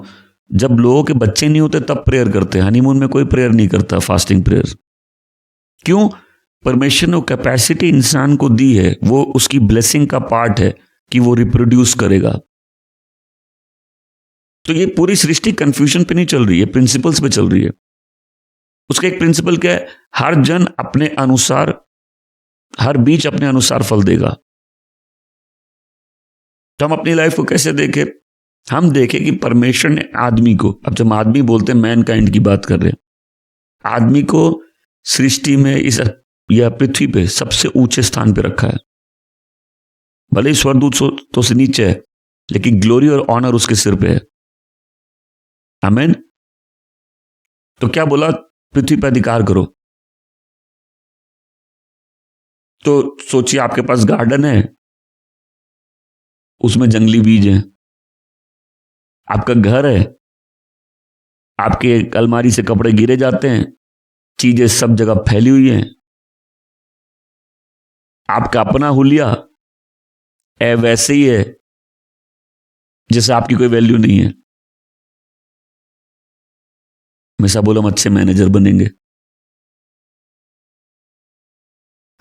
जब लोगों के बच्चे नहीं होते तब प्रेयर करते हैं, हनीमून में कोई प्रेयर नहीं करता, फास्टिंग प्रेयर। क्यों? परमेश्वर ने वो कैपेसिटी इंसान को दी है, वो उसकी ब्लेसिंग का पार्ट है कि वो रिप्रोड्यूस करेगा। तो ये पूरी सृष्टि कंफ्यूजन पे नहीं चल रही है, प्रिंसिपल्स पे चल रही है। उसका एक प्रिंसिपल क्या है? हर जन अपने अनुसार, हर बीज अपने अनुसार फल देगा। तो हम अपनी लाइफ को कैसे देखें? हम देखें कि परमेश्वर ने आदमी को, अब जब आदमी बोलते हैं मैन काइंड की बात कर रहे हैं, आदमी को सृष्टि में इस या पृथ्वी पे सबसे ऊंचे स्थान पे रखा है। भले ही स्वर्गदूत तो से नीचे है, लेकिन ग्लोरी और ऑनर उसके सिर पे है। आमीन। तो क्या बोला? पृथ्वी पर अधिकार करो। तो सोचिए, आपके पास गार्डन है, उसमें जंगली बीज हैं। आपका घर है, आपके अलमारी से कपड़े गिरे जाते हैं, चीजें सब जगह फैली हुई हैं। आपका अपना हुलिया वैसे ही है जैसे आपकी कोई वैल्यू नहीं है। हमेशा बोलो हम अच्छे मैनेजर बनेंगे।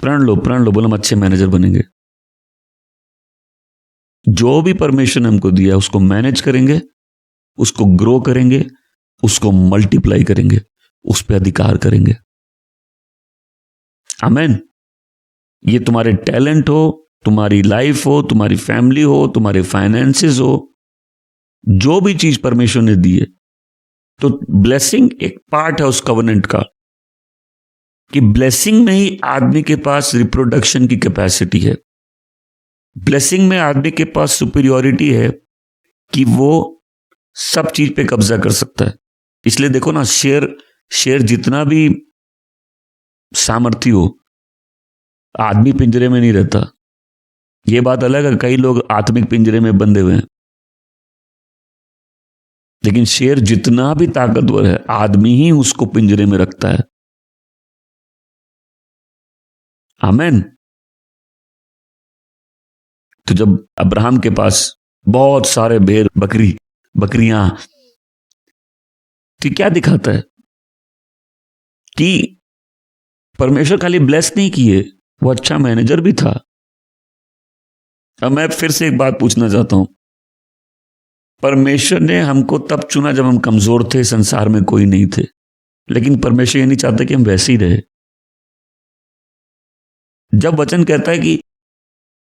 प्रण लो, बोलो हम अच्छे मैनेजर बनेंगे। जो भी परमिशन हमको दिया उसको मैनेज करेंगे, उसको ग्रो करेंगे, उसको मल्टीप्लाई करेंगे, उस पर अधिकार करेंगे। आमीन। ये तुम्हारे टैलेंट हो, तुम्हारी लाइफ हो, तुम्हारी फैमिली हो, तुम्हारे फाइनेंसेस हो, जो भी चीज परमेश्वर ने दी है, तो ब्लेसिंग एक पार्ट है उस कवनेंट का, कि ब्लेसिंग में ही आदमी के पास रिप्रोडक्शन की कैपेसिटी है। ब्लेसिंग में आदमी के पास सुपीरियोरिटी है कि वो सब चीज पे कब्जा कर सकता है। इसलिए देखो ना, शेर जितना भी सामर्थ्य हो, आदमी पिंजरे में नहीं रहता। ये बात अलग है, कई लोग आत्मिक पिंजरे में बंधे हुए हैं, लेकिन शेर जितना भी ताकतवर है, आदमी ही उसको पिंजरे में रखता है। आमीन। तो जब अब्राहम के पास बहुत सारे भेड़ बकरियां, तो क्या दिखाता है कि परमेश्वर खाली ब्लेस नहीं किए, वो अच्छा मैनेजर भी था। अब मैं फिर से एक बात पूछना चाहता हूं, परमेश्वर ने हमको तब चुना जब हम कमजोर थे, संसार में कोई नहीं थे, लेकिन परमेश्वर ये नहीं चाहता कि हम वैसे ही रहे। जब वचन कहता है कि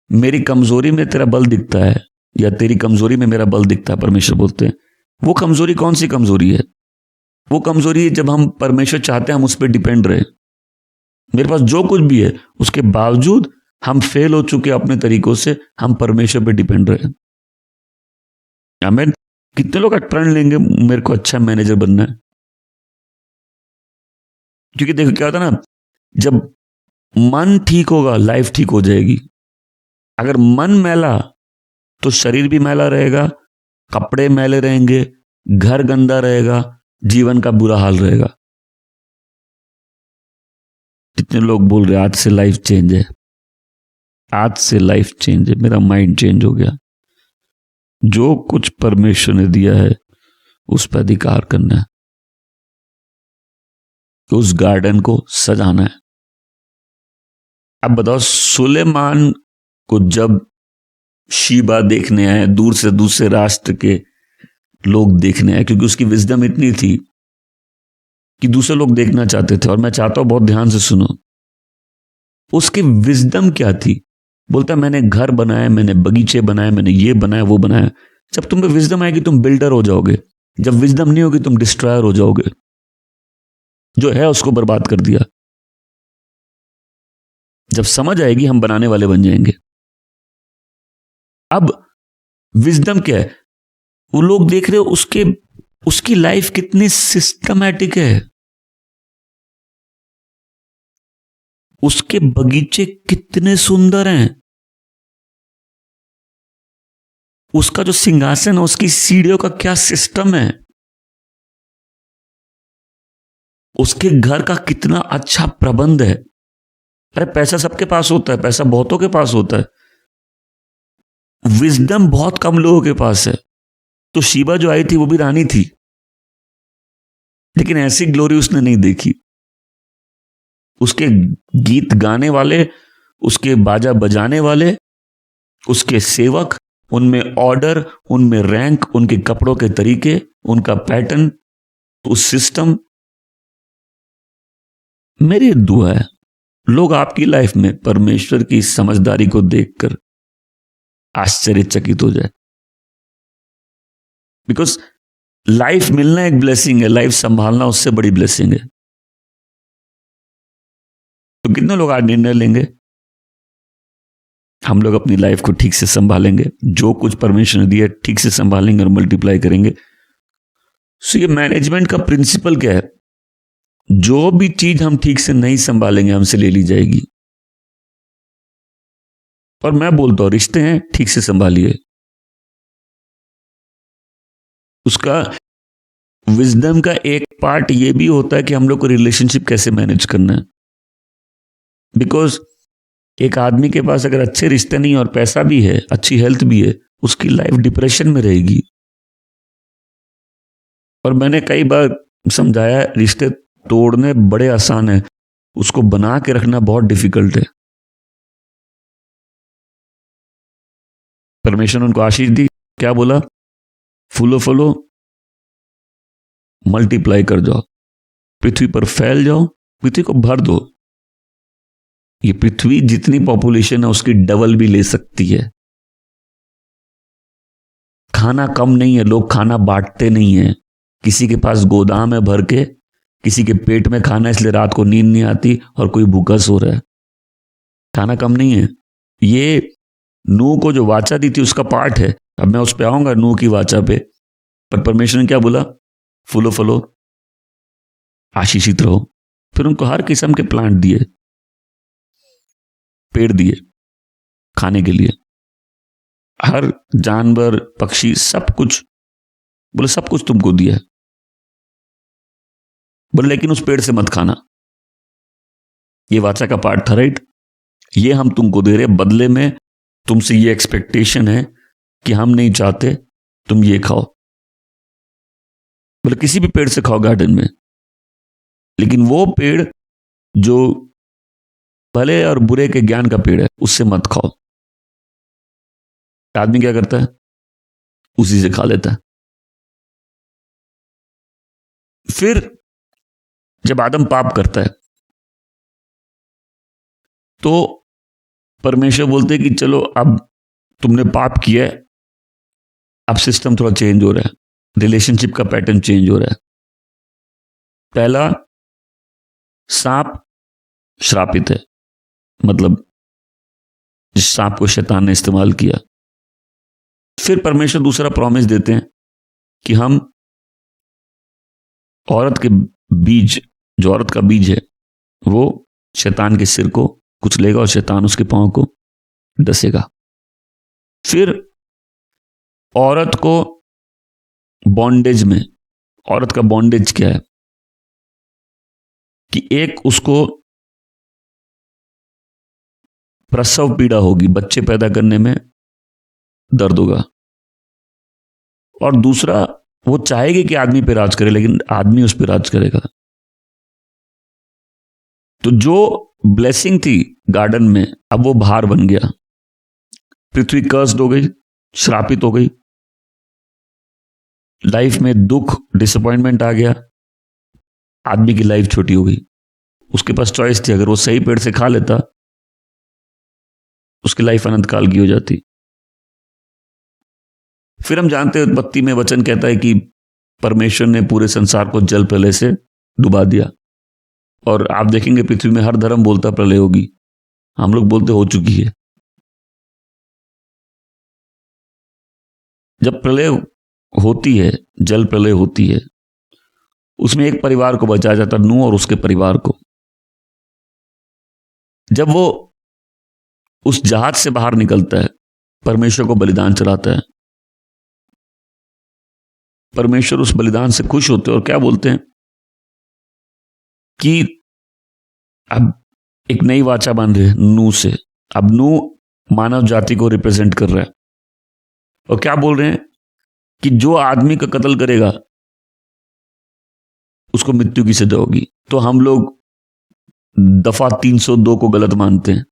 मेरी कमजोरी में तेरा बल दिखता है, या तेरी कमजोरी में मेरा बल दिखता है, परमेश्वर बोलते हैं, वो कमजोरी कौन सी कमजोरी है? वो कमजोरी है जब हम परमेश्वर चाहते हैं हम उस पर डिपेंड रहे। मेरे पास जो कुछ भी है, उसके बावजूद हम फेल हो चुके अपने तरीकों से, हम परमेश्वर पे डिपेंड रहे। आमीन। कितने लोग प्रण लेंगे मेरे को अच्छा मैनेजर बनना है? क्योंकि देखो क्या होता है ना, जब मन ठीक होगा लाइफ ठीक हो जाएगी। अगर मन मैला तो शरीर भी मैला रहेगा, कपड़े मैले रहेंगे, घर गंदा रहेगा, जीवन का बुरा हाल रहेगा। कितने लोग बोल रहे आज से लाइफ चेंज है, आज से लाइफ चेंज है, मेरा माइंड चेंज हो गया। जो कुछ परमेश्वर ने दिया है उस पर अधिकार करना है, उस गार्डन को सजाना है। अब बताओ, सुलेमान को जब शीबा देखने आए, दूर से दूसरे राष्ट्र के लोग देखने आए, क्योंकि उसकी विजडम इतनी थी कि दूसरे लोग देखना चाहते थे। और मैं चाहता हूं बहुत ध्यान से सुनो, उसकी विजडम क्या थी? बोलता मैंने घर बनाए, मैंने बगीचे बनाए, मैंने ये बनाया वो बनाया। जब तुम्हें विजडम आएगी तुम बिल्डर हो जाओगे, जब विजडम नहीं होगी तुम डिस्ट्रॉयर हो जाओगे। जो है उसको बर्बाद कर दिया। जब समझ आएगी हम बनाने वाले बन जाएंगे। अब विजडम क्या है? वो लोग देख रहे हो उसकी लाइफ कितनी सिस्टमैटिक है, उसके बगीचे कितने सुंदर हैं, उसका जो सिंहासन है, उसकी सीढ़ियों का क्या सिस्टम है, उसके घर का कितना अच्छा प्रबंध है। अरे पैसा सबके पास होता है, पैसा बहुतों के पास होता है, विजडम बहुत कम लोगों के पास है। तो शीबा जो आई थी वो भी रानी थी, लेकिन ऐसी ग्लोरी उसने नहीं देखी। उसके गीत गाने वाले, उसके बाजा बजाने वाले, उसके सेवक, उनमें ऑर्डर, उनमें रैंक, उनके कपड़ों के तरीके, उनका पैटर्न, उस सिस्टम, मेरी दुआ है लोग आपकी लाइफ में परमेश्वर की समझदारी को देखकर आश्चर्यचकित हो जाए। बिकॉज लाइफ मिलना एक ब्लेसिंग है, लाइफ संभालना उससे बड़ी ब्लेसिंग है। तो कितने लोग आज निर्णय लेंगे हम लोग अपनी लाइफ को ठीक से संभालेंगे, जो कुछ परमेश्वर ने दिया ठीक से संभालेंगे और मल्टीप्लाई करेंगे। सो ये मैनेजमेंट का प्रिंसिपल क्या है? जो भी चीज हम ठीक से नहीं संभालेंगे हमसे ले ली जाएगी। और मैं बोलता हूं रिश्ते हैं, ठीक से संभालिए। उसका विजडम का एक पार्ट ये भी होता है कि हम लोग को रिलेशनशिप कैसे मैनेज करना है। बिकॉज एक आदमी के पास अगर अच्छे रिश्ते नहीं और पैसा भी है, अच्छी हेल्थ भी है, उसकी लाइफ डिप्रेशन में रहेगी। और मैंने कई बार समझाया रिश्ते तोड़ने बड़े आसान है, उसको बना के रखना बहुत डिफिकल्ट है। परमेश्वर ने उनको आशीष दी, क्या बोला? फूलो फलो, मल्टीप्लाई कर जाओ, पृथ्वी पर फैल जाओ, पृथ्वी को भर दो। ये पृथ्वी जितनी पॉपुलेशन है उसकी डबल भी ले सकती है। खाना कम नहीं है, लोग खाना बांटते नहीं है। किसी के पास गोदाम है भर के, किसी के पेट में खाना इसलिए रात को नींद नहीं आती और कोई भूखा सो रहा है। खाना कम नहीं है। ये नूह को जो वाचा दी थी उसका पार्ट है। अब मैं उस पर आऊंगा, नूह की वाचा पे। पर परमेश्वर ने क्या बोला? फूलो फलो, आशीषित रहो। फिर उनको हर किस्म के प्लांट दिए, पेड़ दिए खाने के लिए, हर जानवर पक्षी सब कुछ। बोले सब कुछ तुमको दिया है, बोले लेकिन उस पेड़ से मत खाना। ये वाचा का पार्ट था, राइट? ये हम तुमको दे रहे, बदले में तुमसे ये एक्सपेक्टेशन है कि हम नहीं चाहते तुम ये खाओ। बोले किसी भी पेड़ से खाओ गार्डन में, लेकिन वो पेड़ जो भले और बुरे के ज्ञान का पेड़ है उससे मत खाओ। आदमी क्या करता है? उसी से खा लेता है। फिर जब आदम पाप करता है तो परमेश्वर बोलते हैं कि चलो अब तुमने पाप किया है, अब सिस्टम थोड़ा चेंज हो रहा है, रिलेशनशिप का पैटर्न चेंज हो रहा है। पहला, सांप श्रापित है, मतलब जिस सांप को शैतान ने इस्तेमाल किया। फिर परमेश्वर दूसरा प्रॉमिस देते हैं कि हम औरत के बीज, जो औरत का बीज है, वो शैतान के सिर को कुचलेगा और शैतान उसके पांव को डसेगा। फिर औरत को बॉन्डेज में, औरत का बॉन्डेज क्या है कि एक उसको प्रसव पीड़ा होगी, बच्चे पैदा करने में दर्द होगा, और दूसरा वो चाहेगी कि आदमी पे राज करे लेकिन आदमी उस पर राज करेगा। तो जो ब्लेसिंग थी गार्डन में अब वो भार बन गया। पृथ्वी कर्स्ड हो गई, श्रापित हो गई। लाइफ में दुख, डिसअपॉइंटमेंट आ गया। आदमी की लाइफ छोटी हो गई। उसके पास चॉइस थी, अगर वो सही पेड़ से खा लेता उसकी लाइफ अनंत काल की हो जाती। फिर हम जानते हैं उत्पत्ति में वचन कहता है कि परमेश्वर ने पूरे संसार को जल प्रलय से डुबा दिया। और आप देखेंगे पृथ्वी में हर धर्म बोलता प्रलय होगी, हम लोग बोलते हो चुकी है। जब प्रलय होती है, जल प्रलय होती है, उसमें एक परिवार को बचाया जाता है, नूह और उसके परिवार को। जब वो उस जहाज से बाहर निकलता है, परमेश्वर को बलिदान चढ़ाता है। परमेश्वर उस बलिदान से खुश होते हैं और क्या बोलते हैं कि अब एक नई वाचा बांध रहे नूह से। अब नूह मानव जाति को रिप्रेजेंट कर रहा है और क्या बोल रहे हैं कि जो आदमी का कत्ल करेगा उसको मृत्यु की सजा होगी। तो हम लोग दफा 302 को गलत मानते हैं।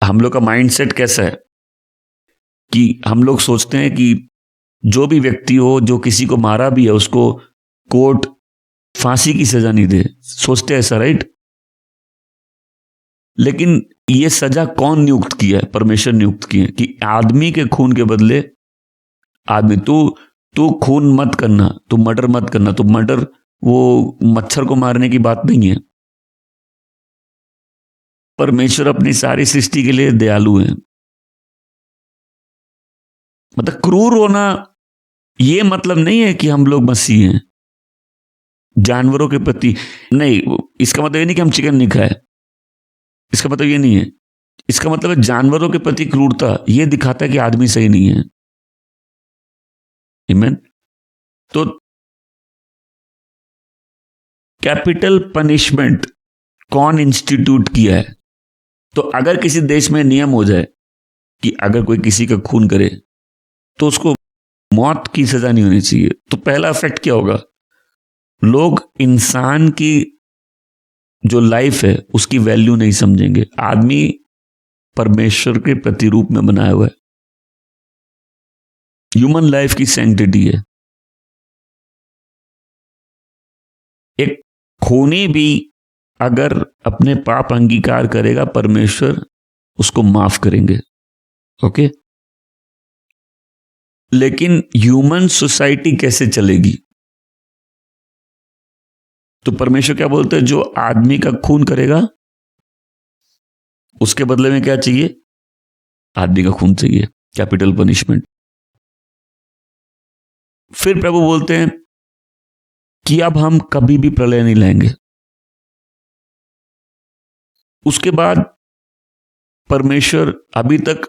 हम लोग का माइंडसेट कैसा है कि हम लोग सोचते हैं कि जो भी व्यक्ति हो, जो किसी को मारा भी है, उसको कोर्ट फांसी की सजा नहीं दे, सोचते ऐसा, राइट? लेकिन ये सजा कौन नियुक्त किया है? परमेश्वर नियुक्त की है कि आदमी के खून के बदले आदमी, तू खून मत करना, तू मर्डर मत करना। तो मर्डर वो मच्छर को मारने की बात नहीं है। परमेश्वर अपनी सारी सृष्टि के लिए दयालु है। मतलब क्रूर होना ये मतलब नहीं है कि हम लोग मसीह हैं जानवरों के प्रति। नहीं, इसका मतलब ये नहीं कि हम चिकन नहीं खाए, इसका मतलब ये नहीं है। इसका मतलब है जानवरों के प्रति क्रूरता ये दिखाता है कि आदमी सही नहीं है। आमीन। तो कैपिटल पनिशमेंट कौन इंस्टीट्यूट किया है? तो अगर किसी देश में नियम हो जाए कि अगर कोई किसी का खून करे तो उसको मौत की सजा नहीं होनी चाहिए, तो पहला इफेक्ट क्या होगा? लोग इंसान की जो लाइफ है उसकी वैल्यू नहीं समझेंगे। आदमी परमेश्वर के प्रतिरूप में बनाया हुआ है, ह्यूमन लाइफ की सैंक्टिटी है। एक खूनी भी अगर अपने पाप अंगीकार करेगा, परमेश्वर उसको माफ करेंगे, ओके? लेकिन ह्यूमन सोसाइटी कैसे चलेगी? तो परमेश्वर क्या बोलते हैं? जो आदमी का खून करेगा उसके बदले में क्या चाहिए? आदमी का खून चाहिए, कैपिटल पनिशमेंट। फिर प्रभु बोलते हैं कि अब हम कभी भी प्रलय नहीं लाएंगे। उसके बाद परमेश्वर अभी तक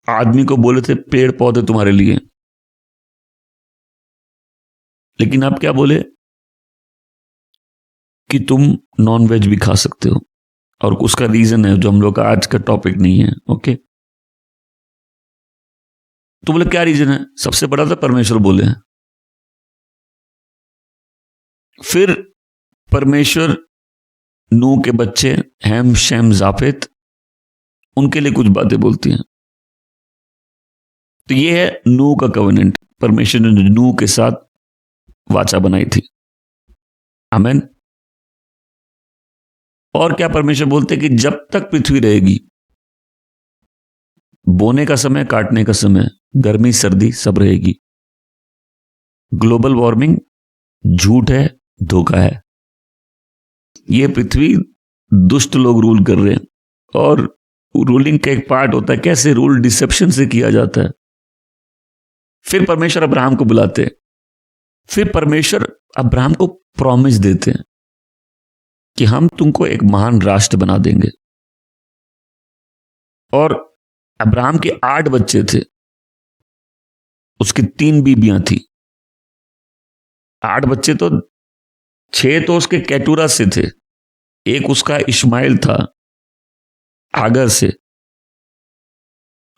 आदमी को बोले थे पेड़ पौधे तुम्हारे लिए, लेकिन अब क्या बोले? कि तुम नॉन वेज भी खा सकते हो। और उसका रीजन है जो हम लोग का आज का टॉपिक नहीं है, ओके? तो बोले क्या रीजन है? सबसे बड़ा था परमेश्वर बोले हैं। फिर परमेश्वर नूह के बच्चे हैम शैम जाफेत उनके लिए कुछ बातें बोलती हैं। तो ये है नूह का कवेनेंट, परमेश्वर ने नूह के साथ वाचा बनाई थी। आमेन। और क्या परमेश्वर बोलते कि जब तक पृथ्वी रहेगी, बोने का समय, काटने का समय, गर्मी सर्दी सब रहेगी। ग्लोबल वार्मिंग झूठ है, धोखा है। ये पृथ्वी दुष्ट लोग रूल कर रहे हैं, और रूलिंग का एक पार्ट होता है कैसे रूल डिसेप्शन से किया जाता है। फिर परमेश्वर अब्राहम को बुलाते हैं, फिर परमेश्वर अब्राहम को प्रॉमिस देते हैं कि हम तुमको एक महान राष्ट्र बना देंगे। और अब्राहम के 8 बच्चे थे, उसकी 3 बीबियां थी। 8 बच्चे तो 6 तो उसके कैटूरा से थे, एक उसका इश्माइल था आगर से,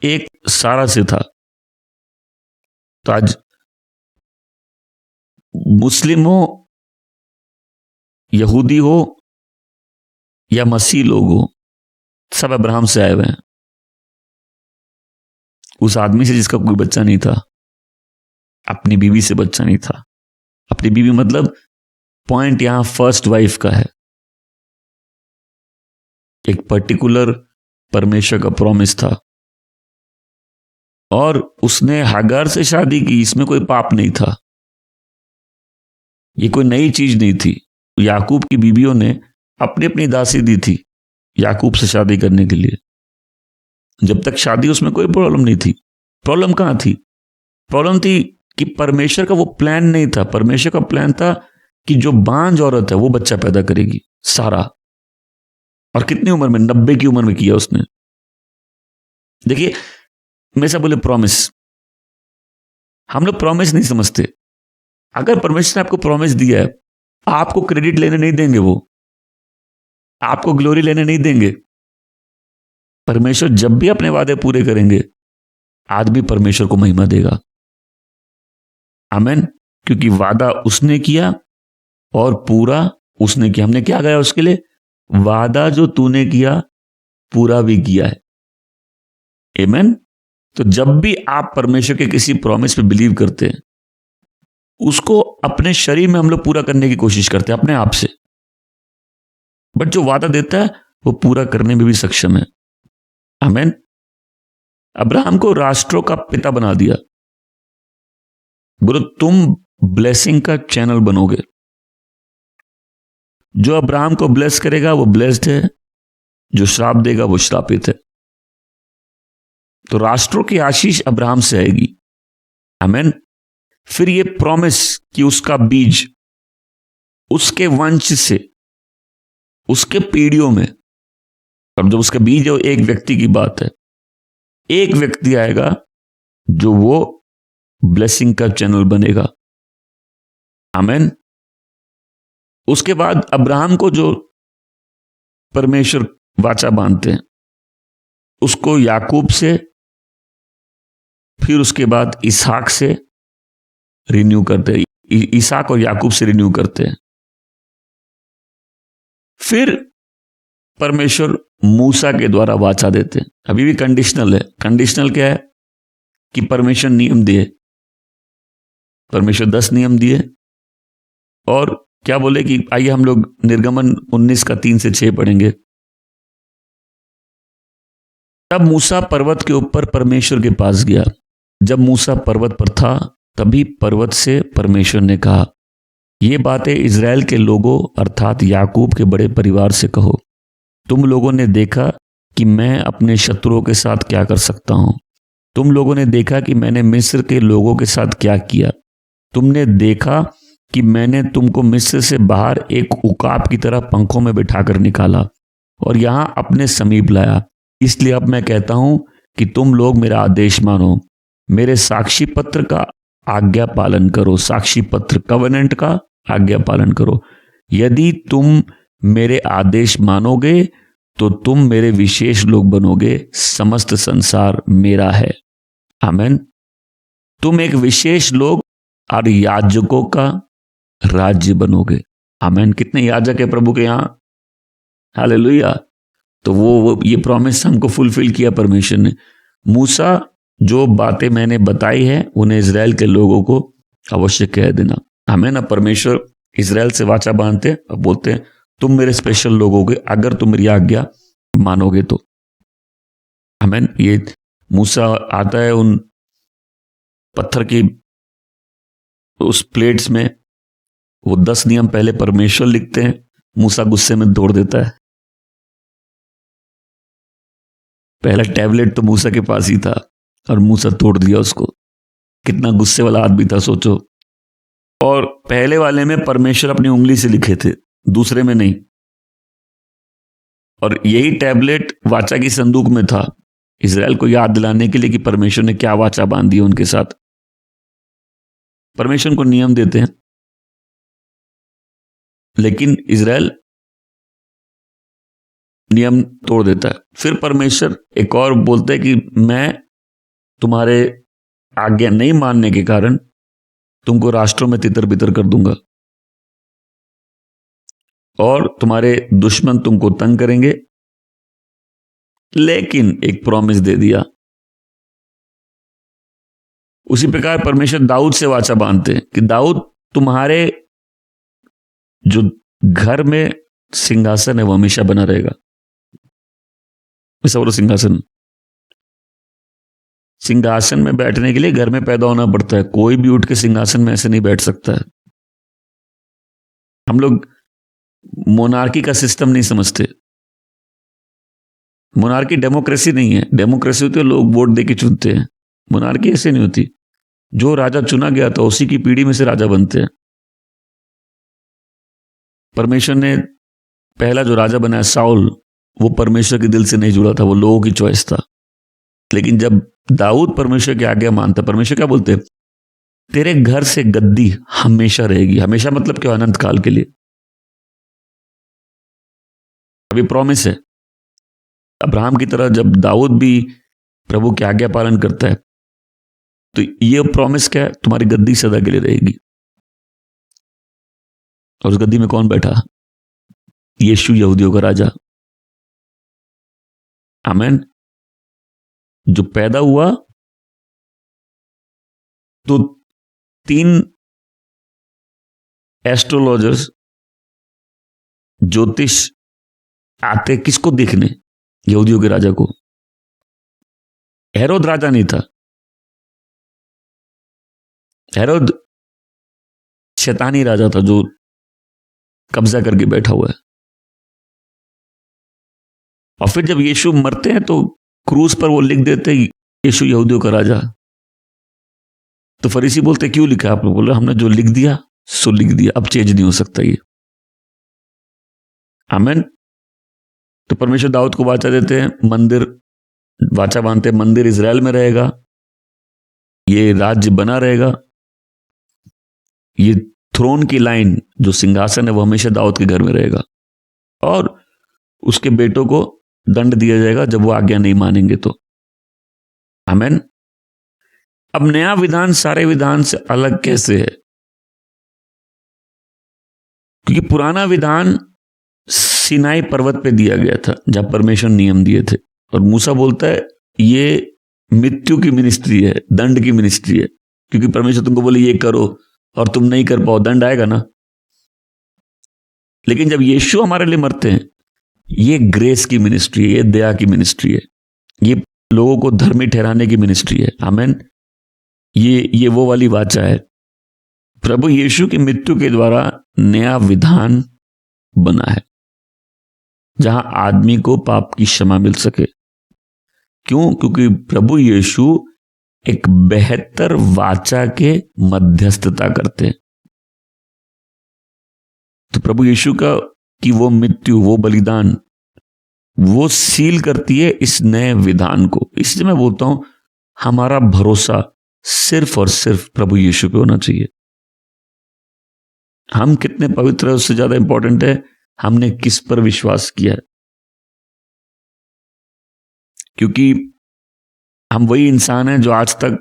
एक सारा से था। तो आज मुस्लिम हो, यहूदी हो या मसीह लोग हो, सब अब्राहम से आए हुए हैं। उस आदमी से जिसका कोई बच्चा नहीं था, अपनी बीवी से बच्चा नहीं था। अपनी बीवी मतलब पॉइंट यहां फर्स्ट वाइफ का है। एक पर्टिकुलर परमेश्वर का प्रॉमिस था, और उसने हागार से शादी की। इसमें कोई पाप नहीं था, ये कोई नई चीज नहीं थी। याकूब की बीवियों ने अपनी अपनी दासी दी थी याकूब से शादी करने के लिए। जब तक शादी उसमें कोई प्रॉब्लम नहीं थी। प्रॉब्लम कहां थी? प्रॉब्लम थी कि परमेश्वर का वो प्लान नहीं था। परमेश्वर का प्लान था कि जो बांझ औरत है वो बच्चा पैदा करेगी, सारा। और कितनी उम्र में? 90 की उम्र में किया उसने। देखिए, हमेशा बोले प्रॉमिस, हम लोग प्रॉमिस नहीं समझते। अगर परमेश्वर ने आपको प्रॉमिस दिया है, आपको क्रेडिट लेने नहीं देंगे, वो आपको ग्लोरी लेने नहीं देंगे। परमेश्वर जब भी अपने वादे पूरे करेंगे, आदमी परमेश्वर को महिमा देगा। आमेन। क्योंकि वादा उसने किया और पूरा उसने किया। हमने क्या गाया उसके लिए? वादा जो तूने किया पूरा भी किया है। आमेन। तो जब भी आप परमेश्वर के किसी प्रॉमिस पे बिलीव करते हैं, उसको अपने शरीर में हम लोग पूरा करने की कोशिश करते हैं अपने आप से, बट जो वादा देता है वो पूरा करने में भी सक्षम है। आमीन। अब्राहम को राष्ट्रों का पिता बना दिया। बोलो तुम ब्लेसिंग का चैनल बनोगे। जो अब्राहम को ब्लेस करेगा वो ब्लेस्ड है, जो श्राप देगा वो श्रापित है। तो राष्ट्रों की आशीष अब्राहम से आएगी। आमीन। फिर ये प्रॉमिस कि उसका बीज, उसके वंश से, उसके पीढ़ियों में, और जब उसका बीज है एक व्यक्ति की बात है, एक व्यक्ति आएगा जो वो ब्लेसिंग का चैनल बनेगा। आमीन। उसके बाद अब्राहम को जो परमेश्वर वाचा बांधते हैं उसको याकूब से, फिर उसके बाद इसहाक से रिन्यू करते हैं, इसहाक और याकूब से रिन्यू करते हैं। फिर परमेश्वर मूसा के द्वारा वाचा देते हैं। अभी भी कंडीशनल है। कंडीशनल क्या है कि परमेश्वर नियम दिए, परमेश्वर 10 नियम दिए, और क्या बोले कि आइए हम लोग निर्गमन 19 का 3 से 6 पढ़ेंगे। तब मूसा पर्वत के ऊपर परमेश्वर के पास गया। जब मूसा पर्वत पर था तभी पर्वत से परमेश्वर ने कहा, ये बातें इज़राइल के लोगों अर्थात याकूब के बड़े परिवार से कहो। तुम लोगों ने देखा कि मैं अपने शत्रुओं के साथ क्या कर सकता हूं। तुम लोगों ने देखा कि मैंने मिस्र के लोगों के साथ क्या किया। तुमने देखा कि मैंने तुमको मिस्र से बाहर एक उकाब की तरह पंखों में बिठाकर निकाला और यहां अपने समीप लाया। इसलिए अब मैं कहता हूं कि तुम लोग मेरा आदेश मानो, मेरे साक्षी पत्र का आज्ञा पालन करो। साक्षी पत्र कवेनेंट का आज्ञा पालन करो। यदि तुम मेरे आदेश मानोगे तो तुम मेरे विशेष लोग बनोगे। समस्त संसार मेरा है। आमीन। तुम एक विशेष लोग और याजकों का राज्य बनोगे। आमीन। कितने याजक है प्रभु के यहां। हालेलुया। तो वो ये प्रॉमिस हमको फुलफिल किया परमेश्वर ने। मूसा, जो बातें मैंने बताई है उन्हें इज़राइल के लोगों को अवश्य कह देना। आमीन। अब परमेश्वर इज़राइल से वाचा बांधते हैं, अब बोलते हैं तुम मेरे स्पेशल लोग होगे अगर तुम मेरी आज्ञा मानोगे तो। आमीन। ये मूसा आता है उन पत्थर की उस प्लेट्स में, वो 10 नियम पहले परमेश्वर लिखते हैं, मूसा गुस्से में तोड़ देता है। पहला टैबलेट तो मूसा के पास ही था और मूसा तोड़ दिया उसको। कितना गुस्से वाला आदमी था सोचो। और पहले वाले में परमेश्वर अपनी उंगली से लिखे थे, दूसरे में नहीं। और यही टैबलेट वाचा की संदूक में था, इज़राइल को याद दिलाने के लिए कि परमेश्वर ने क्या वाचा बांधी है उनके साथ। परमेश्वर को नियम देते हैं लेकिन इज़राइल नियम तोड़ देता है। फिर परमेश्वर एक और बोलता है कि मैं तुम्हारे आज्ञा नहीं मानने के कारण तुमको राष्ट्रों में तितर बितर कर दूंगा और तुम्हारे दुश्मन तुमको तंग करेंगे। लेकिन एक प्रॉमिस दे दिया। उसी प्रकार परमेश्वर दाऊद से वाचा बांधते हैं कि दाऊद, तुम्हारे जो घर में सिंहासन है वो हमेशा बना रहेगा। ऐसा बोलो, सिंहासन में बैठने के लिए घर में पैदा होना पड़ता है। कोई भी उठ के सिंहासन में ऐसे नहीं बैठ सकता है। हम लोग मोनार्की का सिस्टम नहीं समझते। मोनार्की डेमोक्रेसी नहीं है। डेमोक्रेसी होती है लोग वोट दे के चुनते हैं। मोनार्की ऐसे नहीं होती। जो राजा चुना गया था उसी की पीढ़ी में से राजा बनते हैं। परमेश्वर ने पहला जो राजा बनाया साउल, वो परमेश्वर के दिल से नहीं जुड़ा था, वो लोगों की चॉइस था। लेकिन जब दाऊद परमेश्वर की आज्ञा मानता, परमेश्वर क्या बोलते, तेरे घर से गद्दी हमेशा रहेगी। हमेशा मतलब क्या? अनंत काल के लिए। अभी प्रॉमिस है। अब्राहम की तरह जब दाऊद भी प्रभु की आज्ञा पालन करता है तो ये प्रॉमिस क्या है? तुम्हारी गद्दी सदा के लिए रहेगी। और उस गद्दी में कौन बैठा? यीशु, यहूदियों का राजा। आमीन। जो पैदा हुआ तो 3 एस्ट्रोलॉजर्स, ज्योतिष आते किसको देखने? यहूदियों के राजा को। हेरोद राजा नहीं था, हेरोद शैतानी राजा था जो कब्जा करके बैठा हुआ है। और फिर जब यीशु मरते हैं तो क्रूस पर वो लिख देते यीशु यहूदियों का राजा। तो फरीसी बोलते क्यों लिखा? आप लोग बोले हमने जो लिख दिया सो लिख दिया, अब चेंज नहीं हो सकता ये। आमीन। तो परमेश्वर दाऊद को वाचा देते हैं, मंदिर वाचा बांधते हैं, मंदिर इजराइल में रहेगा, ये राज्य बना रहेगा, ये थ्रोन की लाइन जो सिंहासन है वो हमेशा दाऊद के घर में रहेगा, और उसके बेटों को दंड दिया जाएगा जब वो आज्ञा नहीं मानेंगे तो। आमीन। अब नया विधान सारे विधान से अलग कैसे है? क्योंकि पुराना विधान सिनाई पर्वत पे दिया गया था जहां परमेश्वर नियम दिए थे, और मूसा बोलता है ये मृत्यु की मिनिस्ट्री है, दंड की मिनिस्ट्री है, क्योंकि परमेश्वर तुमको बोले ये करो और तुम नहीं कर पाओ, दंड आएगा ना। लेकिन जब यीशु हमारे लिए मरते हैं, ये ग्रेस की मिनिस्ट्री है, ये दया की मिनिस्ट्री है, ये लोगों को धर्मी ठहराने की मिनिस्ट्री है। आमीन। ये वो वाली वाचा है। प्रभु यीशु की मृत्यु के द्वारा नया विधान बना है जहां आदमी को पाप की क्षमा मिल सके। क्यों? क्योंकि प्रभु यीशु एक बेहतर वाचा के मध्यस्थता करते हैं। तो प्रभु यीशु की वो मृत्यु, वो बलिदान, वो सील करती है इस नए विधान को। इसलिए मैं बोलता हूं हमारा भरोसा सिर्फ और सिर्फ प्रभु यीशु पे होना चाहिए। हम कितने पवित्र है उससे ज्यादा इंपॉर्टेंट है हमने किस पर विश्वास किया है। क्योंकि हम वही इंसान हैं जो आज तक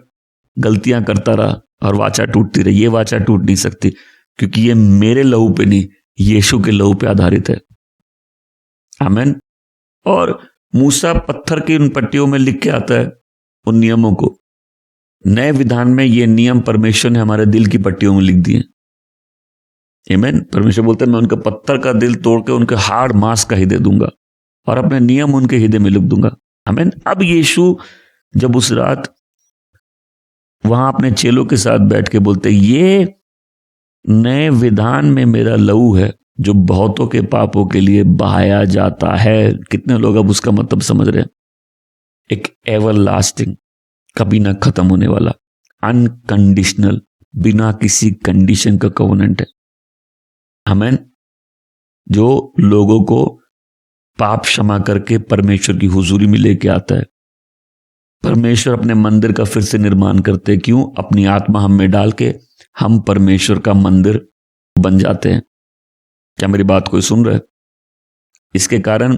गलतियां करता रहा और वाचा टूटती रही। ये वाचा टूट नहीं सकती क्योंकि ये मेरे लहू पे नहीं, यीशु के लहू पे आधारित है। आमीन। और मूसा पत्थर की उन पट्टियों में लिख के आता है उन नियमों को। नए विधान में ये नियम परमेश्वर ने हमारे दिल की पट्टियों में लिख दिए। आमीन। परमेश्वर बोलते हैं मैं उनका पत्थर का दिल तोड़ के उनके हार्ड मांस का हृदय दूंगा और अपने नियम उनके हृदय में लिख दूंगा। आमीन। अब यीशु जब उस रात वहां अपने चेलों के साथ बैठ के बोलते ये नए विधान में मेरा लहू है जो बहुतों के पापों के लिए बहाया जाता है। कितने लोग अब उसका मतलब समझ रहे हैं? एक एवर लास्टिंग, कभी ना खत्म होने वाला, अनकंडीशनल, बिना किसी कंडीशन का कवनेंट है। आमीन। जो लोगों को पाप क्षमा करके परमेश्वर की हुजूरी में लेके आता है। परमेश्वर अपने मंदिर का फिर से निर्माण करते हैं। क्यों? अपनी आत्मा हम में डाल के हम परमेश्वर का मंदिर बन जाते हैं। क्या मेरी बात कोई सुन रहा है? इसके कारण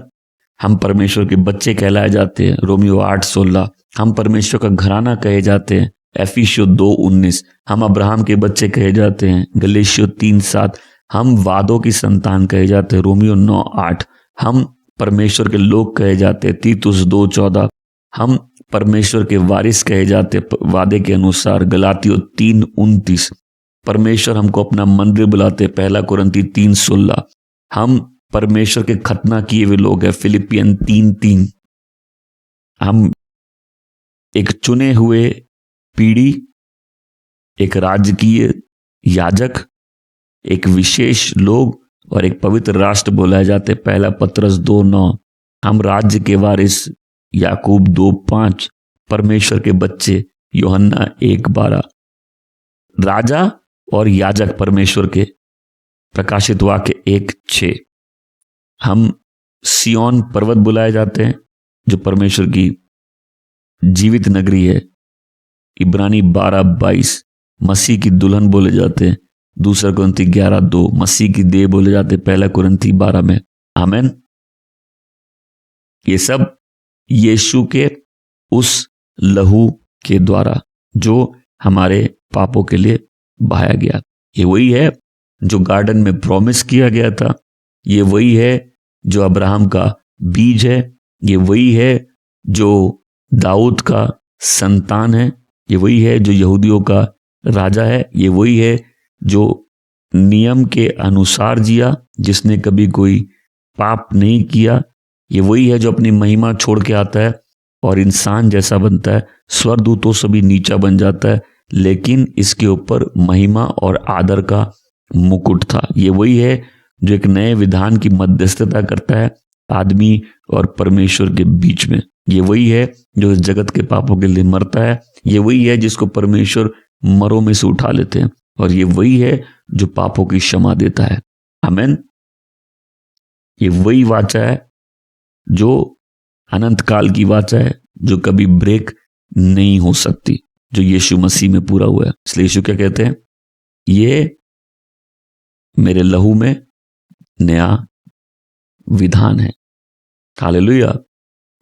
हम परमेश्वर के बच्चे कहलाए जाते हैं। रोमियो 8:16। हम परमेश्वर का घराना कहे जाते हैं। एफिसियों 2:19। हम अब्राहम के बच्चे कहे जाते हैं। गलेशियो 3:7। हम वादों की संतान कहे जाते हैं। रोमियो 9:8। हम परमेश्वर के लोग कहे जाते हैं। तीतुस 2:14। हम परमेश्वर के वारिस कहे जाते वादे के अनुसार। गलातियों 3:29। परमेश्वर हमको अपना मंदिर बुलाते। 1 कुरिन्ती 3:16। हम परमेश्वर के खतना किए हुए लोग हैं। फिलिपियन 3:3। हम एक चुने हुए पीढ़ी, एक राजकीय याजक, एक विशेष लोग और एक पवित्र राष्ट्र बोलाए जाते। 1 पतरस 2:9। हम राज्य के वारिस। याकूब 2:5। परमेश्वर के बच्चे। यूहन्ना 1:12। राजा और याजक परमेश्वर के। प्रकाशित वाक्य 1:6। हम सियोन पर्वत बुलाए जाते हैं जो परमेश्वर की जीवित नगरी है। इब्रानी 12:22। मसीह की दुल्हन बोले जाते हैं। 2 कुरिन्ती 11:2। मसीह की देह बोले जाते 1 कुरिन्ती 12 में। आमीन। ये सब यीशु के उस लहू के द्वारा जो हमारे पापों के लिए बहाया गया। ये वही है जो गार्डन में प्रॉमिस किया गया था। ये वही है जो अब्राहम का बीज है। ये वही है जो दाऊद का संतान है। ये वही है जो यहूदियों का राजा है। ये वही है जो नियम के अनुसार जिया, जिसने कभी कोई पाप नहीं किया, ये वही है जो अपनी महिमा छोड़ के आता है और इंसान जैसा बनता है, स्वर्गदूतों से भी नीचा बन जाता है, लेकिन इसके ऊपर महिमा और आदर का मुकुट था। ये वही है जो एक नए विधान की मध्यस्थता करता है आदमी और परमेश्वर के बीच में। ये वही है जो इस जगत के पापों के लिए मरता है। ये वही है जिसको परमेश्वर मरों में से उठा लेते हैं, और ये वही है जो पापों की क्षमा देता है। आमीन। ये वही वाचा है जो अनंत काल की वाचा है, जो कभी ब्रेक नहीं हो सकती, जो यीशु मसीह में पूरा हुआ है। इसलिए यीशु क्या कहते हैं? ये मेरे लहू में नया विधान है। हालेलुया।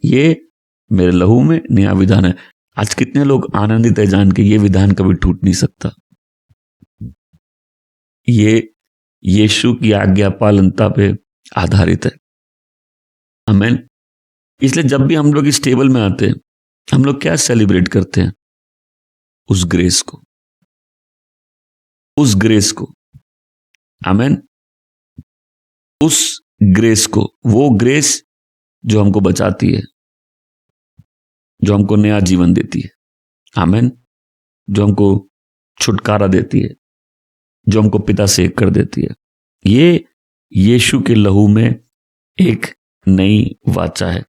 ये मेरे लहू में नया विधान है। आज कितने लोग आनंदित है जान के ये विधान कभी टूट नहीं सकता। ये यीशु की आज्ञा पालनता पे आधारित है। आमीन। इसलिए जब भी हम लोग इस टेबल में आते हैं, हम लोग क्या सेलिब्रेट करते हैं? उस ग्रेस को, उस ग्रेस को। आमीन। उस ग्रेस को, वो ग्रेस जो हमको बचाती है, जो हमको नया जीवन देती है। आमीन। जो हमको छुटकारा देती है, जो हमको पिता से एक कर देती है। ये यीशु के लहू में एक नई वाचा है।